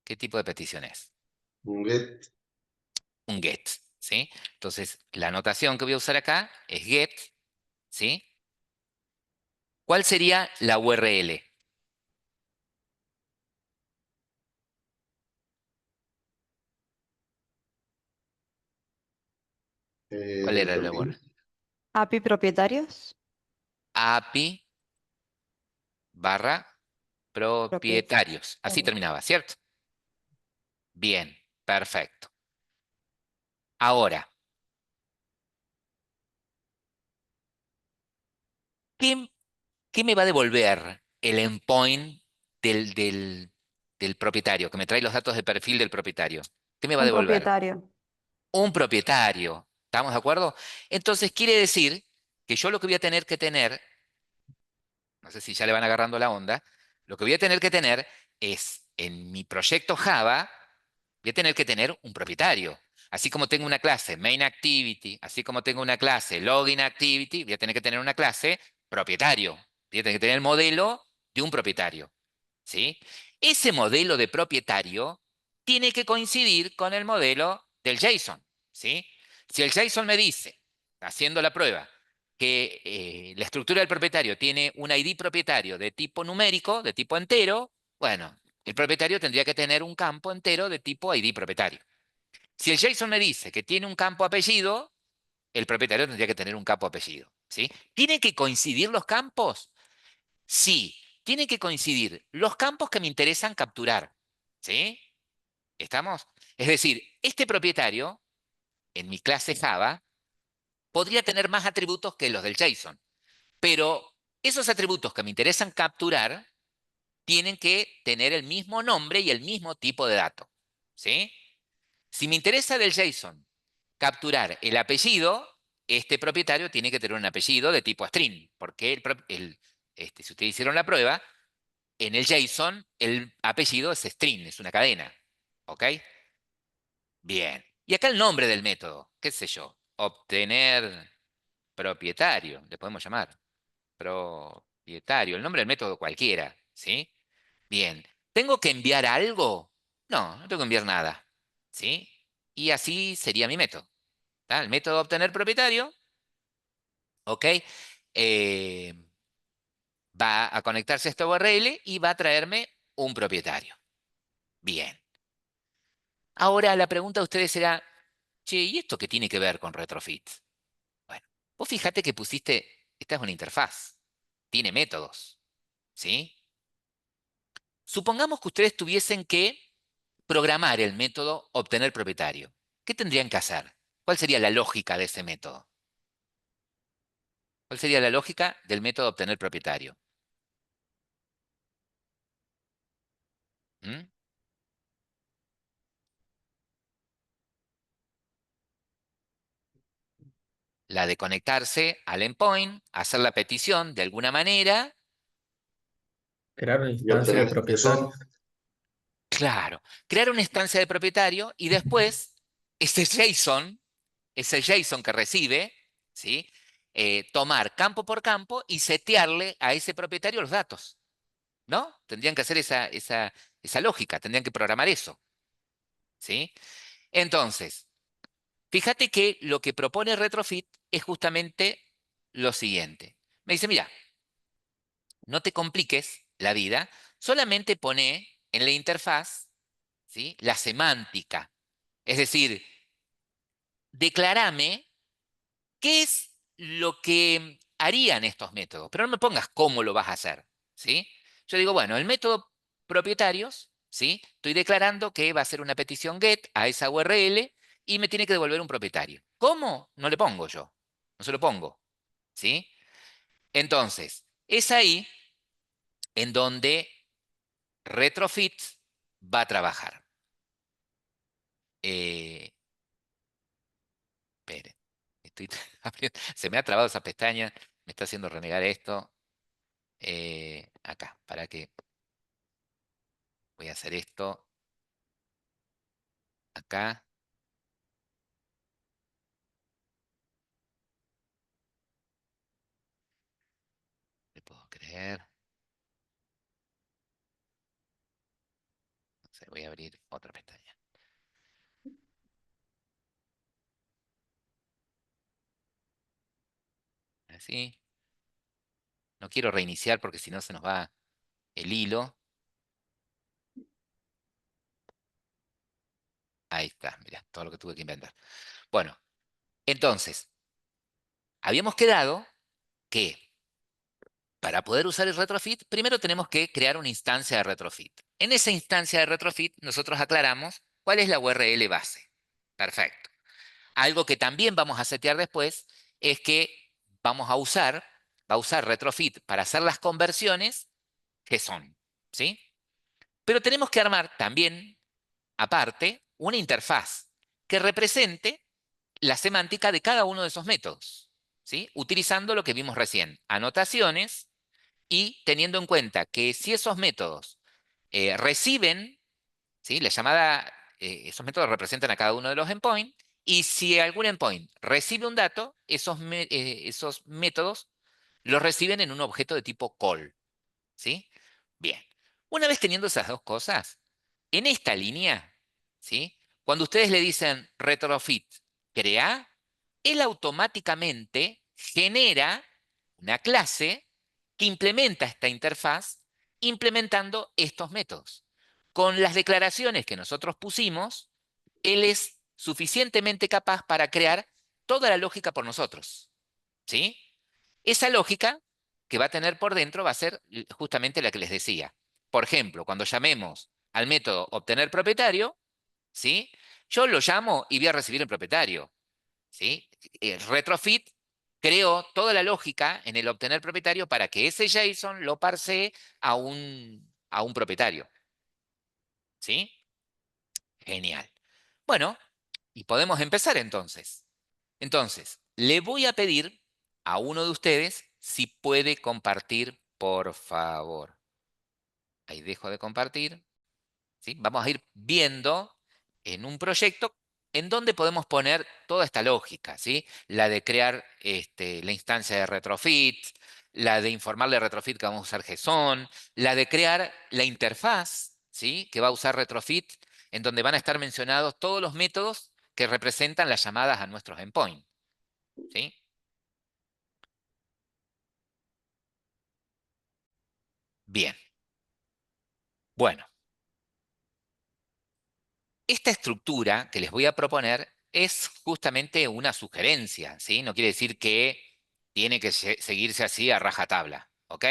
¿Qué tipo de petición es? Un get. Un get, ¿sí? Entonces, la anotación que voy a usar acá es get, ¿sí? ¿Cuál sería la URL? ¿Cuál Del era la perfil. URL? API propietarios. API barra propietarios. Así Propietarios. terminaba, ¿cierto? Bien, perfecto. Ahora, ¿qué, qué me va a devolver el endpoint del propietario, que me trae los datos de perfil del propietario? ¿Qué me va a Un devolver? propietario. Un propietario. ¿Estamos de acuerdo? Entonces quiere decir que yo lo que voy a tener que tener, no sé si ya le van agarrando la onda, lo que voy a tener que tener es en mi proyecto Java, voy a tener que tener un propietario. Así como tengo una clase main activity, así como tengo una clase login activity, voy a tener que tener una clase propietario. Voy a tener que tener el modelo de un propietario. ¿Sí? Ese modelo de propietario tiene que coincidir con el modelo del JSON. ¿Sí? Si el JSON me dice, haciendo la prueba, que la estructura del propietario tiene un ID propietario de tipo numérico, de tipo entero, bueno, el propietario tendría que tener un campo entero de tipo ID propietario. Si el JSON me dice que tiene un campo apellido, el propietario tendría que tener un campo apellido. ¿Sí? ¿Tienen que coincidir los campos? Sí, tienen que coincidir los campos que me interesan capturar. ¿Sí? ¿Estamos? Es decir, este propietario, en mi clase Java, podría tener más atributos que los del JSON, pero esos atributos que me interesan capturar tienen que tener el mismo nombre y el mismo tipo de dato. ¿Sí? Si me interesa del JSON capturar el apellido, este propietario tiene que tener un apellido de tipo string, porque si ustedes hicieron la prueba, en el JSON el apellido es string, es una cadena. ¿Ok? Bien. Y acá el nombre del método, qué sé yo, obtener propietario, le podemos llamar. Propietario, el nombre del método cualquiera, ¿sí? Bien. ¿Tengo que enviar algo? No, no tengo que enviar nada, ¿sí? Y así sería mi método. ¿Tá? El método obtener propietario, ¿ok? Eh, va a conectarse a esta URL y va a traerme un propietario. Bien. Ahora la pregunta de ustedes será, che, ¿y esto qué tiene que ver con retrofit? Bueno, vos fíjate que pusiste, esta es una interfaz, tiene métodos, ¿sí? Supongamos que ustedes tuviesen que programar el método obtener propietario. ¿Qué tendrían que hacer? ¿Cuál sería la lógica de ese método? ¿Cuál sería la lógica del método obtener propietario? ¿Mm? La de conectarse al endpoint, hacer la petición de alguna manera. Crear una Y instancia de obtener propietario. eso. Claro, crear una instancia de propietario y después ese JSON que recibe, ¿sí? Tomar campo por campo y setearle a ese propietario los datos. ¿no? Tendrían que hacer esa lógica, tendrían que programar eso, ¿sí? Entonces, fíjate que lo que propone Retrofit es justamente lo siguiente. Me dice, mira, no te compliques la vida, solamente pone en la interfaz, ¿sí?, la semántica. Es decir, declárame qué es lo que harían estos métodos, pero no me pongas cómo lo vas a hacer, ¿sí? Yo digo, bueno, el método propietarios, ¿sí? Estoy declarando que va a ser una petición GET a esa URL y me tiene que devolver un propietario. ¿Cómo? No le pongo yo, no se lo pongo, ¿sí? Entonces, es ahí en donde Retrofit va a trabajar. Espere, estoy se me ha trabado esa pestaña, me está haciendo renegar esto. Acá, para que voy a hacer esto acá. ¿Le puedo creer? No sé, voy a abrir otra pestaña. Así. No quiero reiniciar porque si no se nos va el hilo. Ahí está, mira, todo lo que tuve que inventar. Bueno, entonces, habíamos quedado que para poder usar el retrofit, primero tenemos que crear una instancia de retrofit. En esa instancia de retrofit, nosotros aclaramos cuál es la URL base. Perfecto. Algo que también vamos a setear después es que va a usar retrofit para hacer las conversiones que son, ¿sí? Pero tenemos que armar también, aparte, una interfaz que represente la semántica de cada uno de esos métodos, ¿sí? Utilizando lo que vimos recién, anotaciones y teniendo en cuenta que si esos métodos reciben, ¿sí?, la llamada, esos métodos representan a cada uno de los endpoints, y si algún endpoint recibe un dato, esos métodos los reciben en un objeto de tipo call, ¿sí? Bien. Una vez teniendo esas dos cosas, en esta línea, ¿sí?, cuando ustedes le dicen retrofit crea, él automáticamente genera una clase que implementa esta interfaz implementando estos métodos. Con las declaraciones que nosotros pusimos, él es suficientemente capaz para crear toda la lógica por nosotros, ¿sí? Esa lógica que va a tener por dentro va a ser justamente la que les decía. Por ejemplo, cuando llamemos al método obtener propietario, ¿sí?, yo lo llamo y voy a recibir el propietario, ¿sí? Retrofit creó toda la lógica en el obtener propietario para que ese JSON lo parsee a un propietario, ¿sí? Genial. Bueno, y podemos empezar entonces. Entonces, le voy a pedir a uno de ustedes si puede compartir, por favor. Ahí dejo de compartir, ¿sí? Vamos a ir viendo en un proyecto en donde podemos poner toda esta lógica, ¿sí? La de crear la instancia de retrofit, la de informarle a retrofit que vamos a usar JSON, la de crear la interfaz, ¿sí?, que va a usar retrofit, en donde van a estar mencionados todos los métodos que representan las llamadas a nuestros endpoints, ¿sí? Bien. Bueno, esta estructura que les voy a proponer es justamente una sugerencia, ¿sí? No quiere decir que tiene que seguirse así a rajatabla, ¿ok?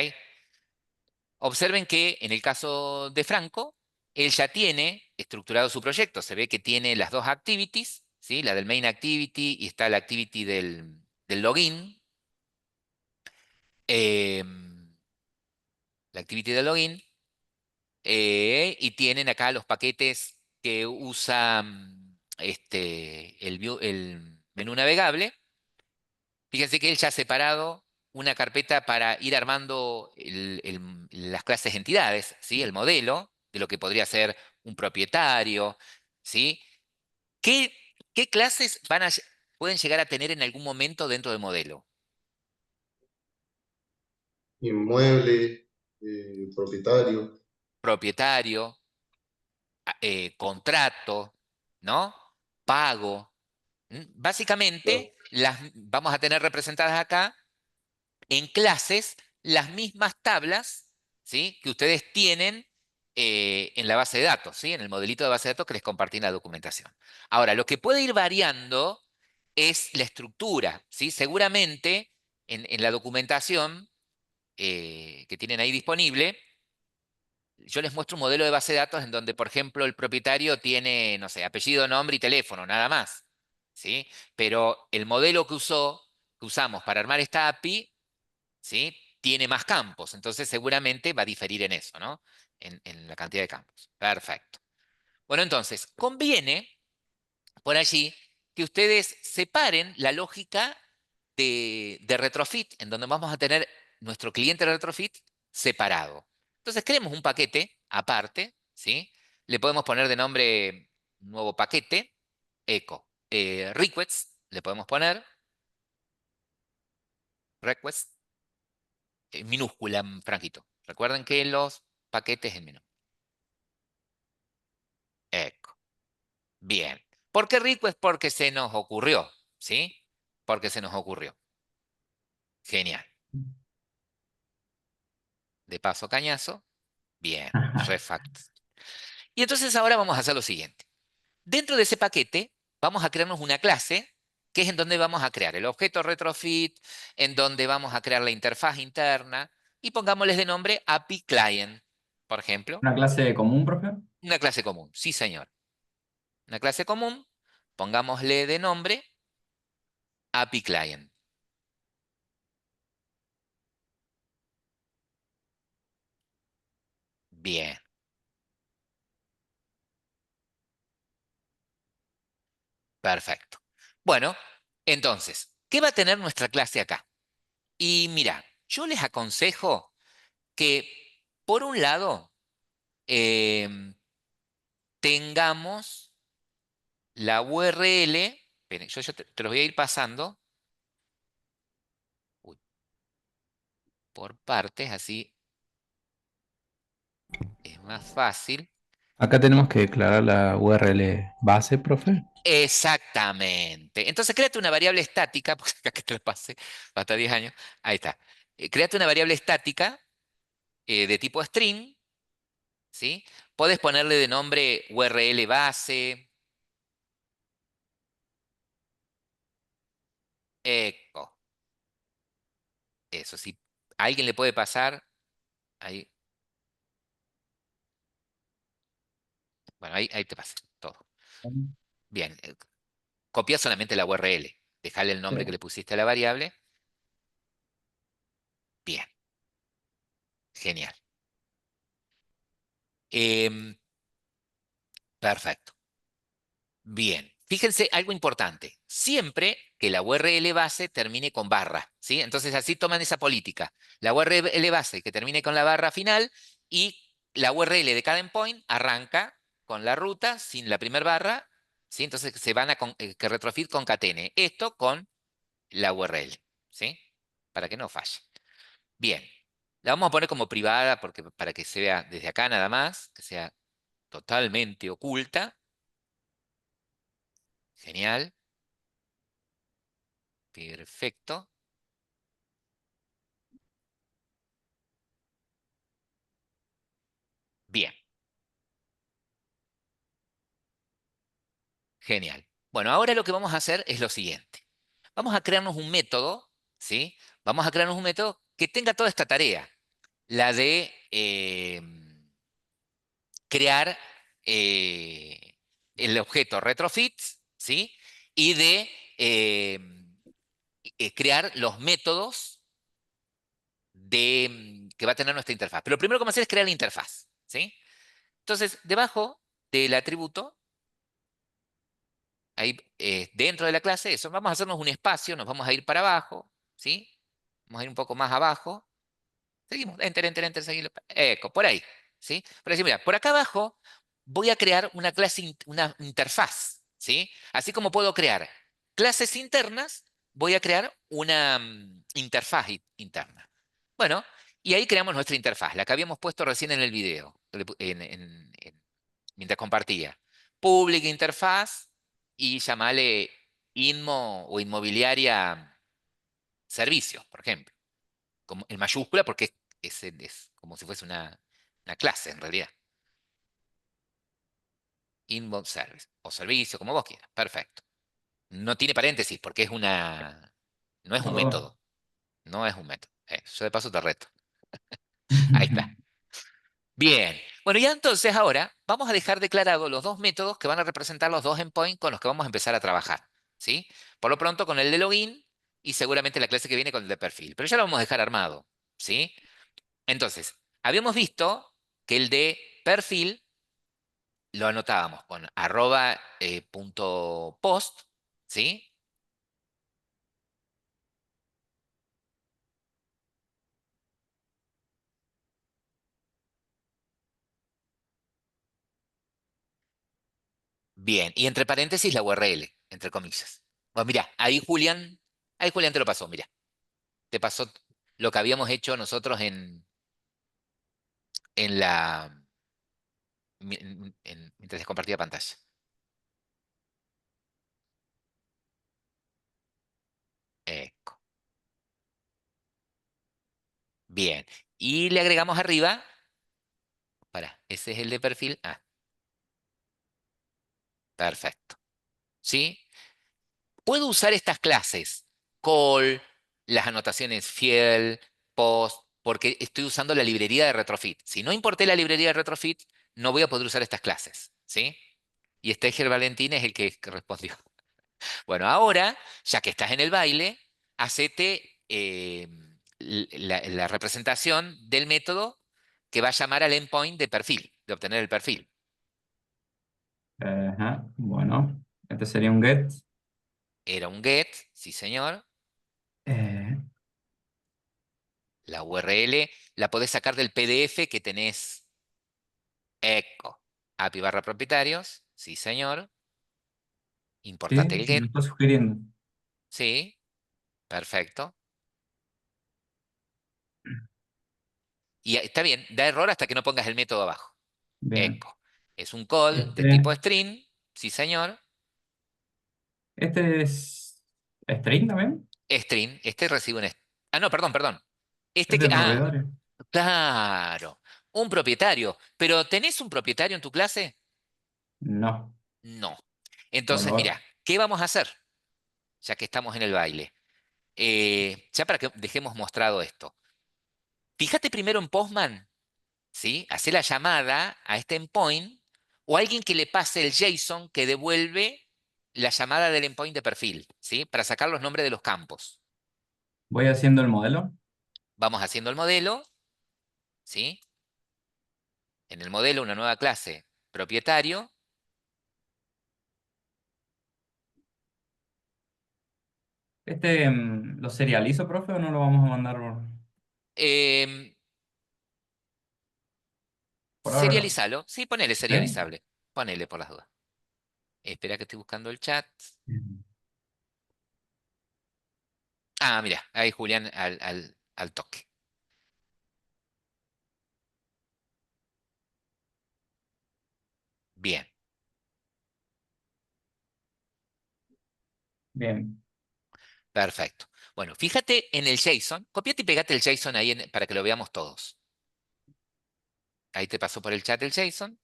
Observen que en el caso de Franco, él ya tiene estructurado su proyecto. Se ve que tiene las dos activities, ¿sí?, la del main activity y está la activity del login. La activity del login. Y tienen acá los paquetes que usa el menú navegable. Fíjense que él ya ha separado una carpeta para ir armando las clases de entidades, ¿sí?, el modelo de lo que podría ser un propietario, ¿sí? ¿Qué, qué clases pueden llegar a tener en algún momento dentro del modelo? Inmueble, propietario. propietario, contrato, ¿no? Pago. Claro. Básicamente, vamos a tener representadas acá en clases las mismas tablas, ¿sí? Que ustedes tienen en la base de datos, ¿sí? En el modelito de base de datos que les compartí en la documentación. Ahora, lo que puede ir variando es la estructura, ¿sí? Seguramente en la documentación que tienen ahí disponible, yo les muestro un modelo de base de datos en donde, por ejemplo, el propietario tiene, no sé, apellido, nombre y teléfono, nada más, ¿sí? Pero el modelo que usamos para armar esta API, ¿sí? Tiene más campos, entonces seguramente va a diferir en eso, ¿no? En la cantidad de campos. Perfecto. Bueno, entonces, conviene por allí que ustedes separen la lógica de retrofit, en donde vamos a tener nuestro cliente retrofit separado. Entonces, creemos un paquete aparte, ¿sí? Le podemos poner de nombre nuevo paquete, eco, requests, le podemos poner request, minúscula, franquito. Recuerden que los paquetes en minúscula. Eco. Bien. ¿Por qué request? Porque se nos ocurrió, ¿sí? Porque se nos ocurrió. Genial. De paso cañazo. Bien. Refact. Y entonces ahora vamos a hacer lo siguiente. Dentro de ese paquete vamos a crearnos una clase que es en donde vamos a crear el objeto retrofit, en donde vamos a crear la interfaz interna y pongámosles de nombre API Client, por ejemplo. ¿Una clase común, profe? Una clase común. Sí, señor. Una clase común. Pongámosle de nombre API Client. Bien. Perfecto. Bueno, entonces, ¿qué va a tener nuestra clase acá? Y mira, yo les aconsejo que, por un lado, em, tengamos la URL. Esperen, yo te los voy a ir pasando uy, por partes, así es más fácil. Acá tenemos que declarar la URL base, profe. Exactamente. Entonces, créate una variable estática, porque acá que te lo pasé hasta 10 años. Ahí está. Créate una variable estática de tipo string, ¿sí? Puedes ponerle de nombre URL base, eco. Eso sí, a alguien le puede pasar. Ahí, bueno, ahí te pasé todo. Bien, copia solamente la URL. Dejale el nombre que le Sí. pusiste a la variable. Bien, genial. Em, perfecto. Bien, fíjense algo importante. Siempre que la URL base termine con barra, ¿sí? Entonces así toman esa política. La URL base que termine con la barra final y la URL de cada endpoint arranca con la ruta sin la primera barra, ¿sí? Entonces se van a que retrofit concatene esto con la URL, ¿sí? Para que no falle. Bien, la vamos a poner como privada porque, para que se vea desde acá nada más, que sea totalmente oculta. Genial. Perfecto. Bien, genial. Bueno, ahora lo que vamos a hacer es lo siguiente. Vamos a crearnos un método, ¿sí? Vamos a crearnos un método que tenga toda esta tarea. La de crear el objeto retrofit, ¿sí? Y de crear los métodos que va a tener nuestra interfaz. Pero lo primero que vamos a hacer es crear la interfaz, ¿sí? Entonces, debajo del atributo, ahí dentro de la clase, eso, vamos a hacernos un espacio, nos vamos a ir para abajo, ¿sí? Vamos a ir un poco más abajo. Seguimos, enter, enter, enter, seguir, eco, por ahí, ¿sí? Por decir, mira, por acá abajo voy a crear una clase, una interfaz, ¿sí? Así como puedo crear clases internas, voy a crear una interfaz interna. Bueno, Y ahí creamos nuestra interfaz, la que habíamos puesto recién en el video, mientras compartía. Public interfaz y llamale Inmo o Inmobiliaria Servicios, por ejemplo. Como, en mayúscula porque es como si fuese una clase en realidad. Inbound Service o servicio, como vos quieras. Perfecto. No tiene paréntesis porque no es un Oh. método. No es un método. Yo de paso te reto. Ahí está. Bien. Bueno, ya entonces ahora vamos a dejar declarados los dos métodos que van a representar los dos endpoints con los que vamos a empezar a trabajar. ¿Sí? Por lo pronto con el de login y seguramente la clase que viene con el de perfil. Pero ya lo vamos a dejar armado. ¿Sí? Entonces, habíamos visto que el de perfil lo anotábamos con arroba punto post. ¿Sí? Bien, y entre paréntesis la URL, entre comillas. Bueno, mira, ahí Julián te lo pasó, mira. Te pasó lo que habíamos hecho nosotros en la, mientras se compartía pantalla. Eco. Bien. Y le agregamos arriba, ese es el de perfil. Ah, perfecto. ¿Sí? Puedo usar estas clases, call, las anotaciones fiel, post, porque estoy usando la librería de retrofit. Si no importé la librería de retrofit, no voy a poder usar estas clases, ¿sí? Y Steger Valentín es el que respondió. Bueno, ahora, ya que estás en el baile, hacete la representación del método que va a llamar al endpoint de perfil, de obtener el perfil. Ajá, bueno, este sería un get. Era un get, sí señor. Eh, La URL la podés sacar del PDF que tenés. Eco. API barra propietarios. Sí, señor. sí, Importante el me get. está sugiriendo. Sí. Perfecto. Y está bien. Da error hasta que no pongas el método abajo. Bien. Eco. Es un call de Este, tipo string. Sí, señor. este es string también. String. Este recibe un... Ah, no, perdón, perdón. Este Es que... de Ah, propietario. claro. Un propietario. ¿Pero tenés un propietario en tu clase? No, No. por Entonces, ahora. mira, ¿qué vamos a hacer? Ya que estamos en el baile. Ya para que dejemos mostrado esto. Fíjate primero en Postman, ¿sí? Hace la llamada a este endpoint o alguien que le pase el JSON que devuelve la llamada del endpoint de perfil, ¿sí? Para sacar los nombres de los campos. Voy haciendo el modelo. Vamos haciendo el modelo, ¿sí? En el modelo una nueva clase, propietario. Este, ¿lo serializo, profe, o no lo vamos a mandar em, por ahora no? Serializalo, sí, ponele ¿Sí? serializable. Ponele por las dudas. Espera que estoy buscando el chat. Ah, mira, ahí Julián al toque. Bien. Bien, Perfecto. Bueno, fíjate en el JSON. Copiate y pegate el JSON ahí para que lo veamos todos. Ahí te pasó por el chat el JSON.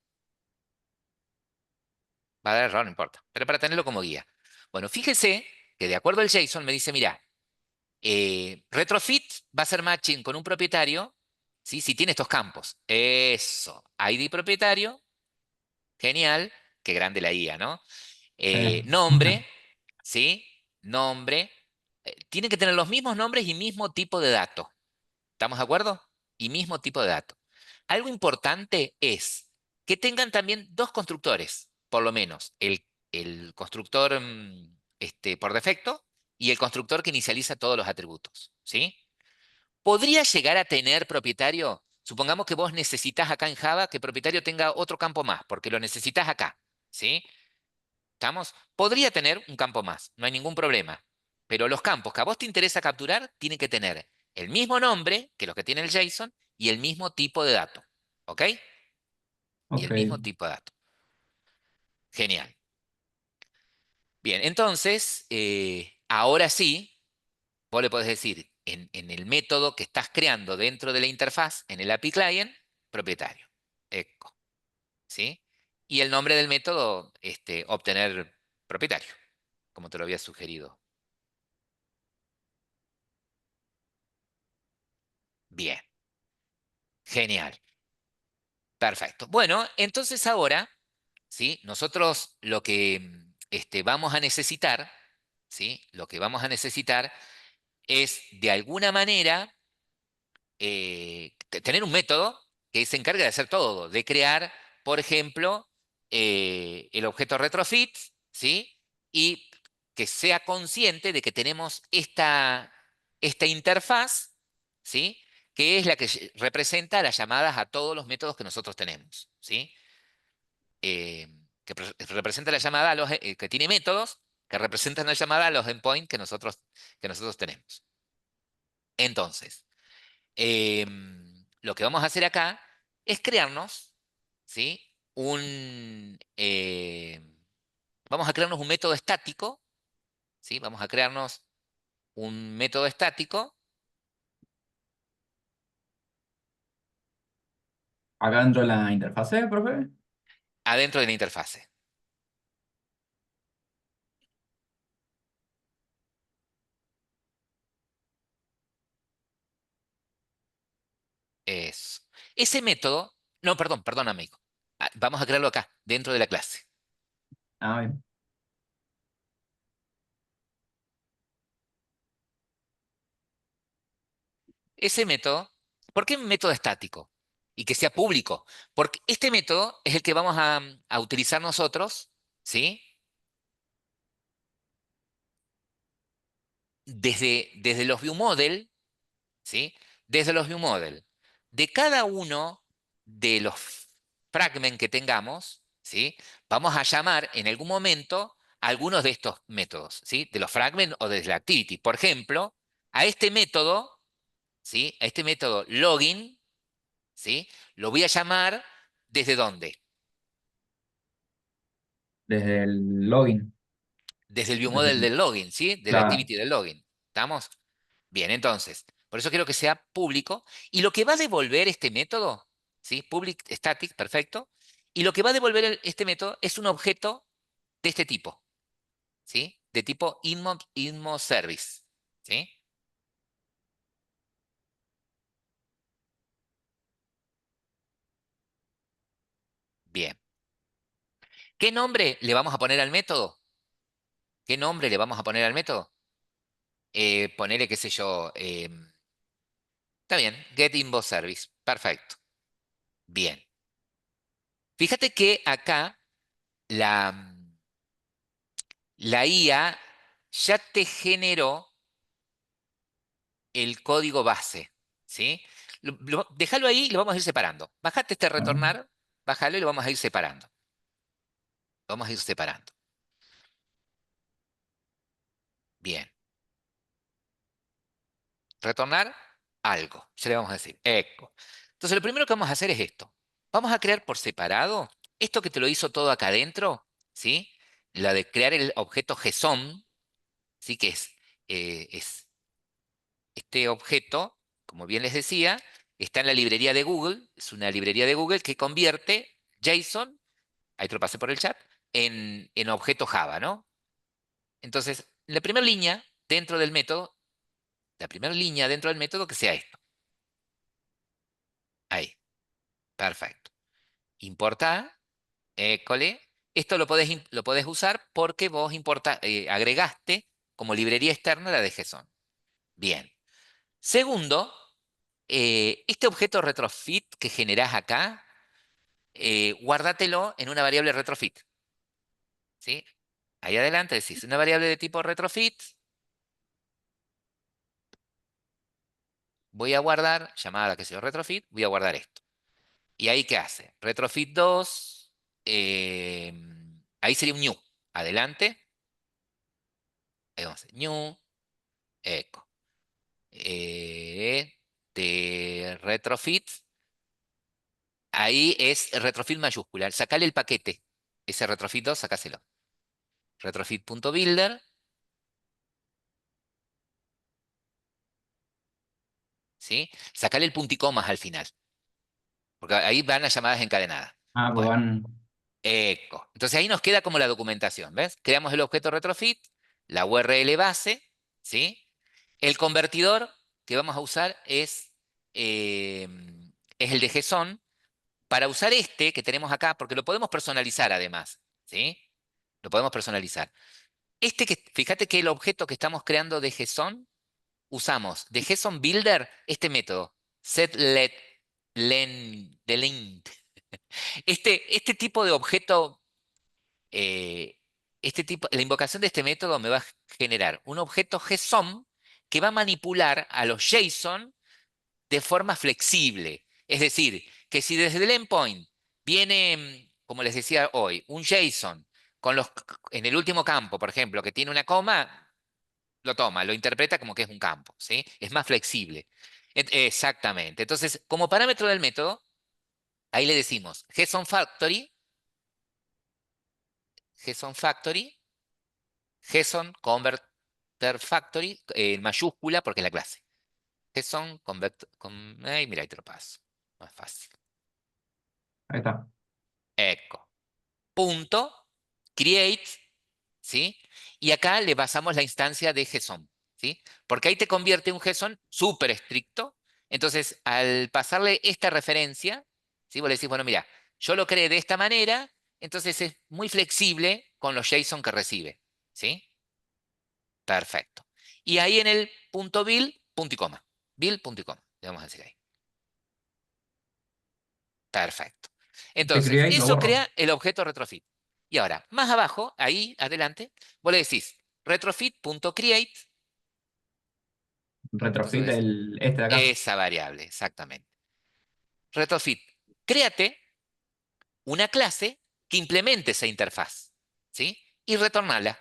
Va a dar error, no importa. Pero para tenerlo como guía. Bueno, fíjese que de acuerdo al JSON me dice, mira, retrofit va a ser matching con un propietario, ¿sí? Si tiene estos campos. Eso. ID propietario. Genial. Qué grande la IA, ¿no? sí. Nombre, ¿sí? Nombre. Tiene que tener los mismos nombres y mismo tipo de dato. ¿Estamos de acuerdo? Y mismo tipo de dato. Algo importante es que tengan también dos constructores, por lo menos. El constructor por defecto y el constructor que inicializa todos los atributos. ¿Sí? ¿Podría llegar a tener propietario? Supongamos que vos necesitas acá en Java que propietario tenga otro campo más, porque lo necesitas acá. ¿Sí? ¿Estamos? Podría tener un campo más, no hay ningún problema. Pero los campos que a vos te interesa capturar tienen que tener el mismo nombre que lo que tiene el JSON y el mismo tipo de dato. ¿Ok? Y Ok. el mismo tipo de dato. Genial. Bien, entonces, ahora sí, vos le podés decir en el método que estás creando dentro de la interfaz, en el API Client, propietario. Eco. ¿Sí? Y el nombre del método, obtener propietario, como te lo había sugerido. Bien, genial. Perfecto. Bueno, entonces ahora, ¿sí? Nosotros lo que vamos a necesitar, ¿sí? Lo que vamos a necesitar es de alguna manera tener un método que se encargue de hacer todo, de crear, por ejemplo, el objeto retrofit, ¿sí? Y que sea consciente de que tenemos esta interfaz, ¿sí? Que es la que representa las llamadas a todos los métodos que nosotros tenemos, ¿sí? Eh, representa la llamada a que tiene métodos que representan la llamada a los endpoints que nosotros tenemos. Entonces, lo que vamos a hacer acá es crearnos, ¿sí? Vamos a crearnos un método estático, ¿sí? Vamos a crearnos un método estático Acá dentro de la interfase, profe. adentro de la interfase. Eso. Ese método, no, perdón, amigo. Vamos a crearlo acá, dentro de la clase. Ah, bien. Ese método, ¿por qué un método estático? Y que sea público. Porque este método es el que vamos a utilizar nosotros, ¿sí? Desde los ViewModel, ¿sí? Desde los ViewModel. De cada uno de los fragments que tengamos, ¿sí? Vamos a llamar en algún momento algunos de estos métodos, ¿sí? De los fragments o desde la activity. Por ejemplo, a este método, ¿sí? A este método login, ¿sí? Lo voy a llamar ¿desde dónde? Desde el login. Desde el Desde ViewModel del login, ¿sí? De la claro. activity del login. ¿Estamos? Bien, entonces, por eso quiero que sea público. Y lo que va a devolver este método, ¿sí? Public static, perfecto. Y lo que va a devolver este método es un objeto de este tipo, ¿sí? De tipo InmoService, ¿sí? Bien. ¿Qué nombre le vamos a poner al método? ¿Qué nombre le vamos a poner al método? Ponele, qué sé yo, está bien, getInvoService. Perfecto. Bien. Fíjate que acá la, la IA ya te generó el código base, ¿sí? Déjalo ahí y lo vamos a ir separando. Bájate este Ah, retornar, bájalo y lo vamos a ir separando. Vamos a ir separando. Bien. Retornar algo. Ya le vamos a decir eco. Entonces, lo primero que vamos a hacer es esto. Vamos a crear por separado esto que te lo hizo todo acá adentro, ¿sí? La de crear el objeto JSON, ¿sí? Que es este objeto, como bien les decía, está en la librería de Google. Es una librería de Google que convierte JSON, ahí te lo pasé por el chat, en objeto Java, ¿no? Entonces, la primera línea dentro del método, la primera línea dentro del método que sea esto. Ahí, perfecto. Importa, école. Esto lo podés usar porque vos agregaste como librería externa la de JSON. Bien. Segundo, este objeto retrofit que generás acá, guárdatelo en una variable retrofit. ¿Sí? Ahí adelante decís, una variable de tipo retrofit, voy a guardar, llamada que sea retrofit, voy a guardar esto. ¿Y ahí qué hace? Retrofit 2, ahí sería un new. Adelante, ahí vamos a hacer new, eco. de retrofit. Ahí es retrofit mayúscula. Sacale el paquete. Ese retrofit 2, sacáselo. Retrofit.builder. ¿Sí? Sacale el punticomas al final. Porque ahí van las llamadas encadenadas. Ah, pues Bueno, van. eco. Entonces ahí nos queda como la documentación, ¿ves? Creamos el objeto retrofit, la URL base, ¿sí? El convertidor que vamos a usar eh, es el de JSON. Para usar este que tenemos acá, porque lo podemos personalizar además, ¿sí? Lo podemos personalizar. Fíjate que el objeto que estamos creando de JSON, usamos de JSON Builder este método, setLength. Este tipo de objeto, la invocación de este método me va a generar un objeto JSON que va a manipular a los JSON de forma flexible. Es decir, que si desde el endpoint viene, como les decía hoy, un JSON en el último campo, por ejemplo, que tiene una coma, lo toma, lo interpreta como que es un campo, ¿sí? Es más flexible. Exactamente. Entonces, como parámetro del método, ahí le decimos JSON Factory, JSON Converter Factory, en mayúscula porque es la clase. JSON Converter, ay, mira, ahí te lo paso. Más fácil. Ahí está. Eco. Punto. Create. ¿Sí? Y acá le pasamos la instancia de JSON. ¿Sí? Porque ahí te convierte un JSON súper estricto. Entonces, al pasarle esta referencia, ¿sí? Vos le decís, bueno, mira, yo lo creé de esta manera, entonces es muy flexible con los JSON que recibe. ¿Sí? Perfecto. Y ahí en el punto build, punto y coma. Build, punto y coma. Le vamos a decir ahí. Perfecto. Te Entonces, creáis, lo eso borro. crea el objeto retrofit. Y ahora, más abajo, ahí adelante, vos le decís retrofit.create. Entonces vos Retrofit decís, este de acá. esa variable, exactamente. Retrofit, créate una clase que implemente esa interfaz, ¿sí? Y retornala,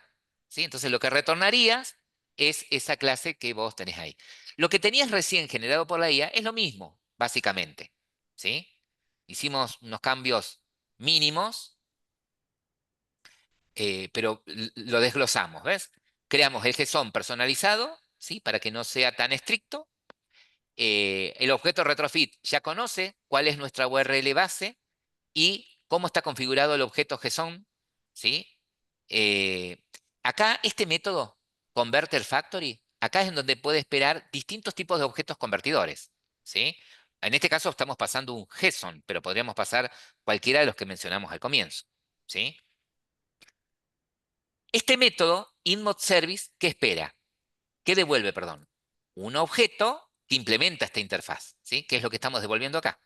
¿sí? Entonces lo que retornarías es esa clase que vos tenés ahí. Lo que tenías recién generado por la IA es lo mismo, básicamente, ¿sí? Hicimos unos cambios mínimos, pero lo desglosamos, ¿ves? Creamos el JSON personalizado, ¿sí? Para que no sea tan estricto. El objeto retrofit ya conoce cuál es nuestra URL base y cómo está configurado el objeto JSON, ¿sí? Eh, Acá este método, Converter Factory, acá es en donde puede esperar distintos tipos de objetos convertidores, ¿sí? En este caso estamos pasando un JSON, pero podríamos pasar cualquiera de los que mencionamos al comienzo, ¿sí? Este método, InModService, ¿qué espera? ¿Qué devuelve, perdón? Un objeto que implementa esta interfaz, ¿sí? Que es lo que estamos devolviendo acá.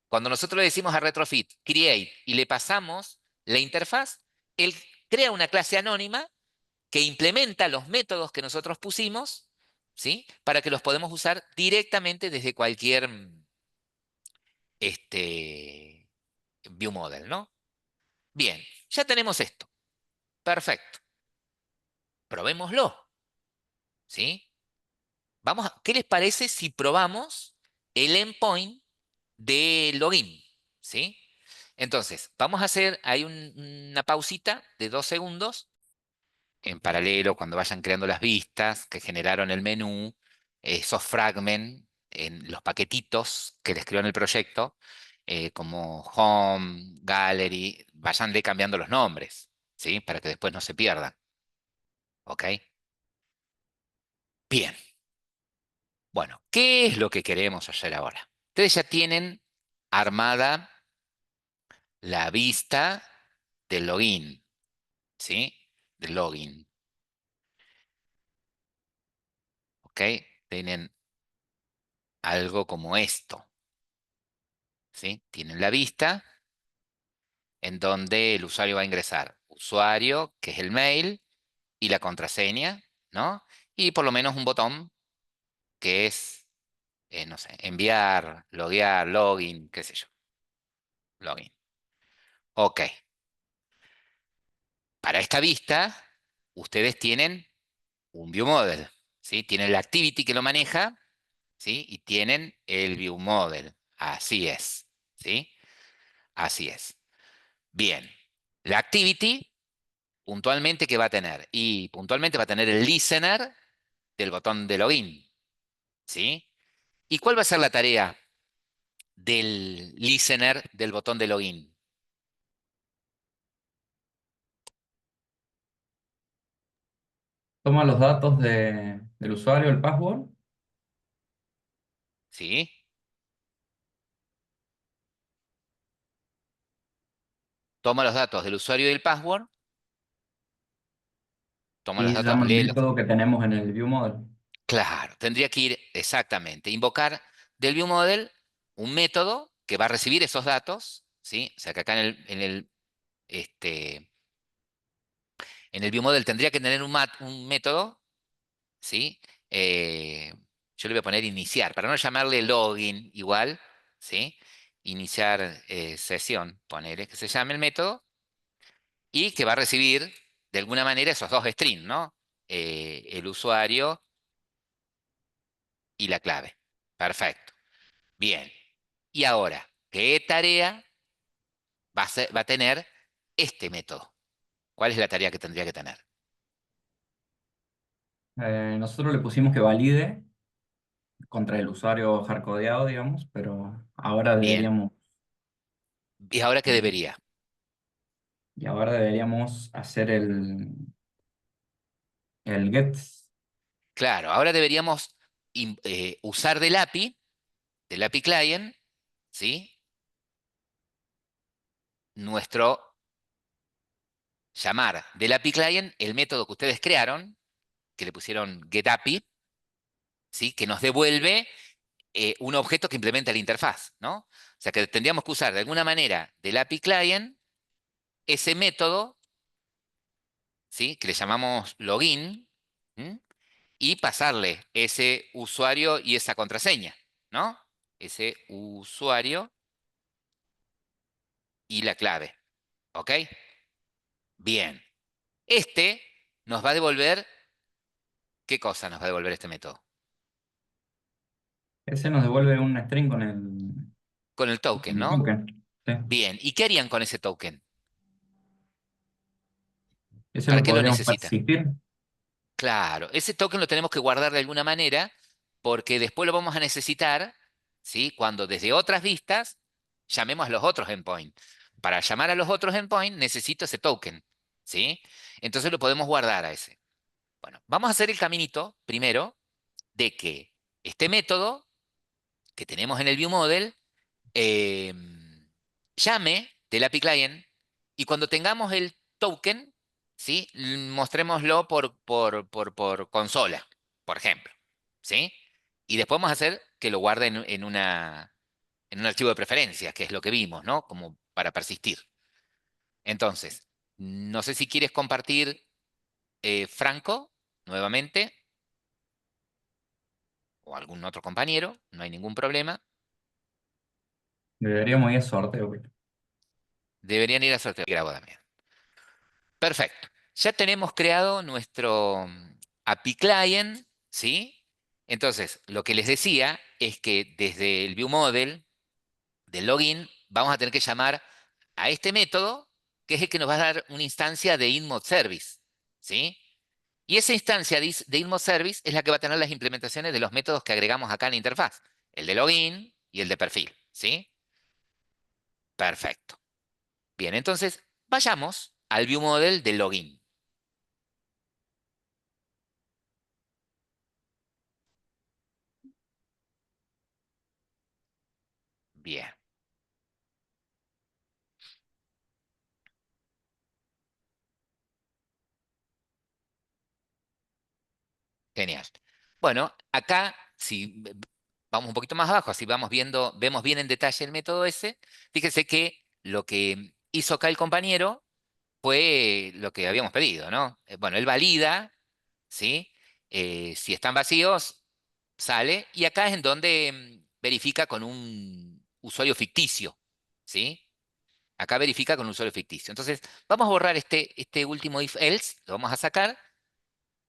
Cuando nosotros le decimos a retrofit create y le pasamos la interfaz, él crea una clase anónima que implementa los métodos que nosotros pusimos, ¿sí? Para que los podamos usar directamente desde cualquier este, view model, ¿no? Bien, ya tenemos esto. Perfecto. Probémoslo, ¿sí? ¿Qué les parece si probamos el endpoint de login? ¿Sí? Entonces, vamos a hacer ahí una pausita de 2 segundos en paralelo cuando vayan creando las vistas que generaron el menú, esos fragments en los paquetitos que les creó en el proyecto, como Home, Gallery, vayanle cambiando los nombres, ¿sí? Para que después no se pierdan. ¿Ok? Bien. Bueno, ¿qué es lo que queremos hacer ahora? Ustedes ya tienen armada la vista del login, ¿sí? Del login, ¿ok? Tienen algo como esto, ¿sí? Tienen la vista en donde el usuario va a ingresar. Usuario, que es el mail, y la contraseña, ¿no? Y por lo menos un botón que es, no sé, enviar, loguear, login, qué sé yo. Login. Ok. Para esta vista, ustedes tienen un view model, ¿sí? Tienen la activity que lo maneja, ¿sí? Y tienen el view model. Así es, ¿sí? Así es. Bien. La activity, puntualmente, ¿qué va a tener? Y puntualmente va a tener el listener del botón de login, ¿sí? ¿Y cuál va a ser la tarea del listener del botón de login? Toma los datos del usuario, el password, ¿Sí? Toma los datos del usuario y del password, toma los y datos, llama el léelos. método que tenemos en el view model. Claro, tendría que ir exactamente, invocar del viewModel un método que va a recibir esos datos, ¿sí? O sea que acá este, en el viewModel tendría que tener un método, ¿sí? Eh, yo le voy a poner iniciar, para no llamarle login igual, ¿sí? Iniciar sesión, poner que se llame el método y que va a recibir de alguna manera esos dos strings, ¿no? El usuario y la clave. Perfecto. Bien. Y ahora, ¿qué tarea va a tener este método? ¿Cuál es la tarea que tendría que tener? Nosotros le pusimos que valide contra el usuario hardcodeado, digamos, pero ahora Bien. deberíamos, ¿Y ahora qué debería? y ahora deberíamos hacer el get. Claro, ahora deberíamos usar del API Client, ¿sí? Nuestro llamar del API Client el método que ustedes crearon, que le pusieron getAPI, ¿sí? Que nos devuelve un objeto que implementa la interfaz, ¿no? O sea que tendríamos que usar de alguna manera del API Client ese método, ¿sí? Que le llamamos login, ¿m? Y pasarle ese usuario y esa contraseña, ¿no? Ese usuario y la clave, ¿ok? Bien. Este nos va a devolver, ¿qué cosa nos va a devolver este método? Ese nos devuelve un string Con el con token, el ¿no? token. Sí. Bien. ¿Y qué harían con ese token? Ese ¿Para lo qué lo podríamos necesitan? persistir. Claro, ese token lo tenemos que guardar de alguna manera porque después lo vamos a necesitar, ¿sí? Cuando desde otras vistas llamemos a los otros endpoints. Para llamar a los otros endpoints necesito ese token, ¿sí? Entonces lo podemos guardar a ese. Bueno, vamos a hacer el caminito primero de que este método que tenemos en el viewModel eh, llame del API Client y cuando tengamos el token, ¿sí? Mostrémoslo por consola, por ejemplo, ¿sí? Y después vamos a hacer que lo guarde en un archivo de preferencias, que es lo que vimos, ¿no? Como para persistir. Entonces, no sé si quieres compartir Franco nuevamente o algún otro compañero, no hay ningún problema. Deberíamos ir a sorteo. Deberían ir a sorteo. Grabo también. Perfecto. Ya tenemos creado nuestro API Client, ¿sí? Entonces, lo que les decía es que desde el viewModel del login vamos a tener que llamar a este método, que es el que nos va a dar una instancia de InModeService, ¿sí? Y esa instancia de InModeService es la que va a tener las implementaciones de los métodos que agregamos acá en la interfaz, el de login y el de perfil, ¿sí? Perfecto. Bien, entonces vayamos al viewModel del login. Bien. Genial. Bueno, acá, si vamos un poquito más abajo, así vamos viendo, vemos bien en detalle el método ese. Fíjense que lo que hizo acá el compañero fue lo que habíamos pedido, ¿no? Bueno, él valida, ¿sí? Si están vacíos, sale. Y acá es en donde verifica con un usuario ficticio, ¿sí? Acá verifica con un usuario ficticio. Entonces, vamos a borrar este último if else, lo vamos a sacar,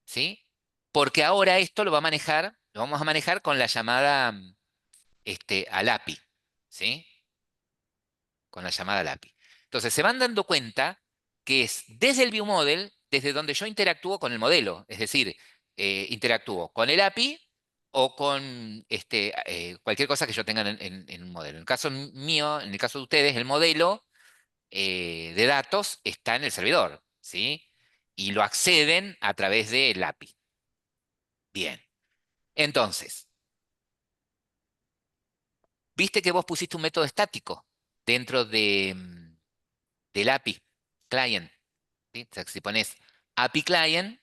¿sí? porque ahora esto lo vamos a manejar con la llamada al API, ¿sí? Con la llamada al API. Entonces, se van dando cuenta que es desde el ViewModel, desde donde yo interactúo con el modelo, es decir, interactúo con el API o con cualquier cosa que yo tenga en un modelo. En el caso mío, en el caso de ustedes, el modelo de datos está en el servidor, ¿sí? Y lo acceden a través del API. Bien. Entonces, viste que vos pusiste un método estático dentro del API client, ¿sí? O sea, que si pones API client,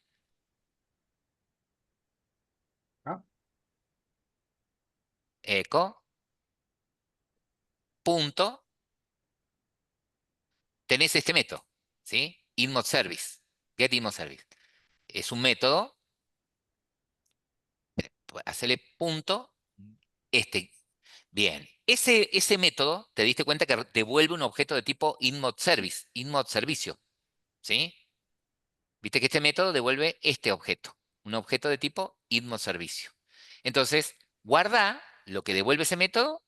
Ah, echo, punto, tenés este método, ¿sí? Inmode service, get inmode service. Es un método, hacele punto, este. Bien, ese método, te diste cuenta que devuelve un objeto de tipo inmode service, inmode servicio, ¿sí? Viste que este método devuelve este objeto, un objeto de tipo inmode servicio. Entonces, guarda lo que devuelve ese método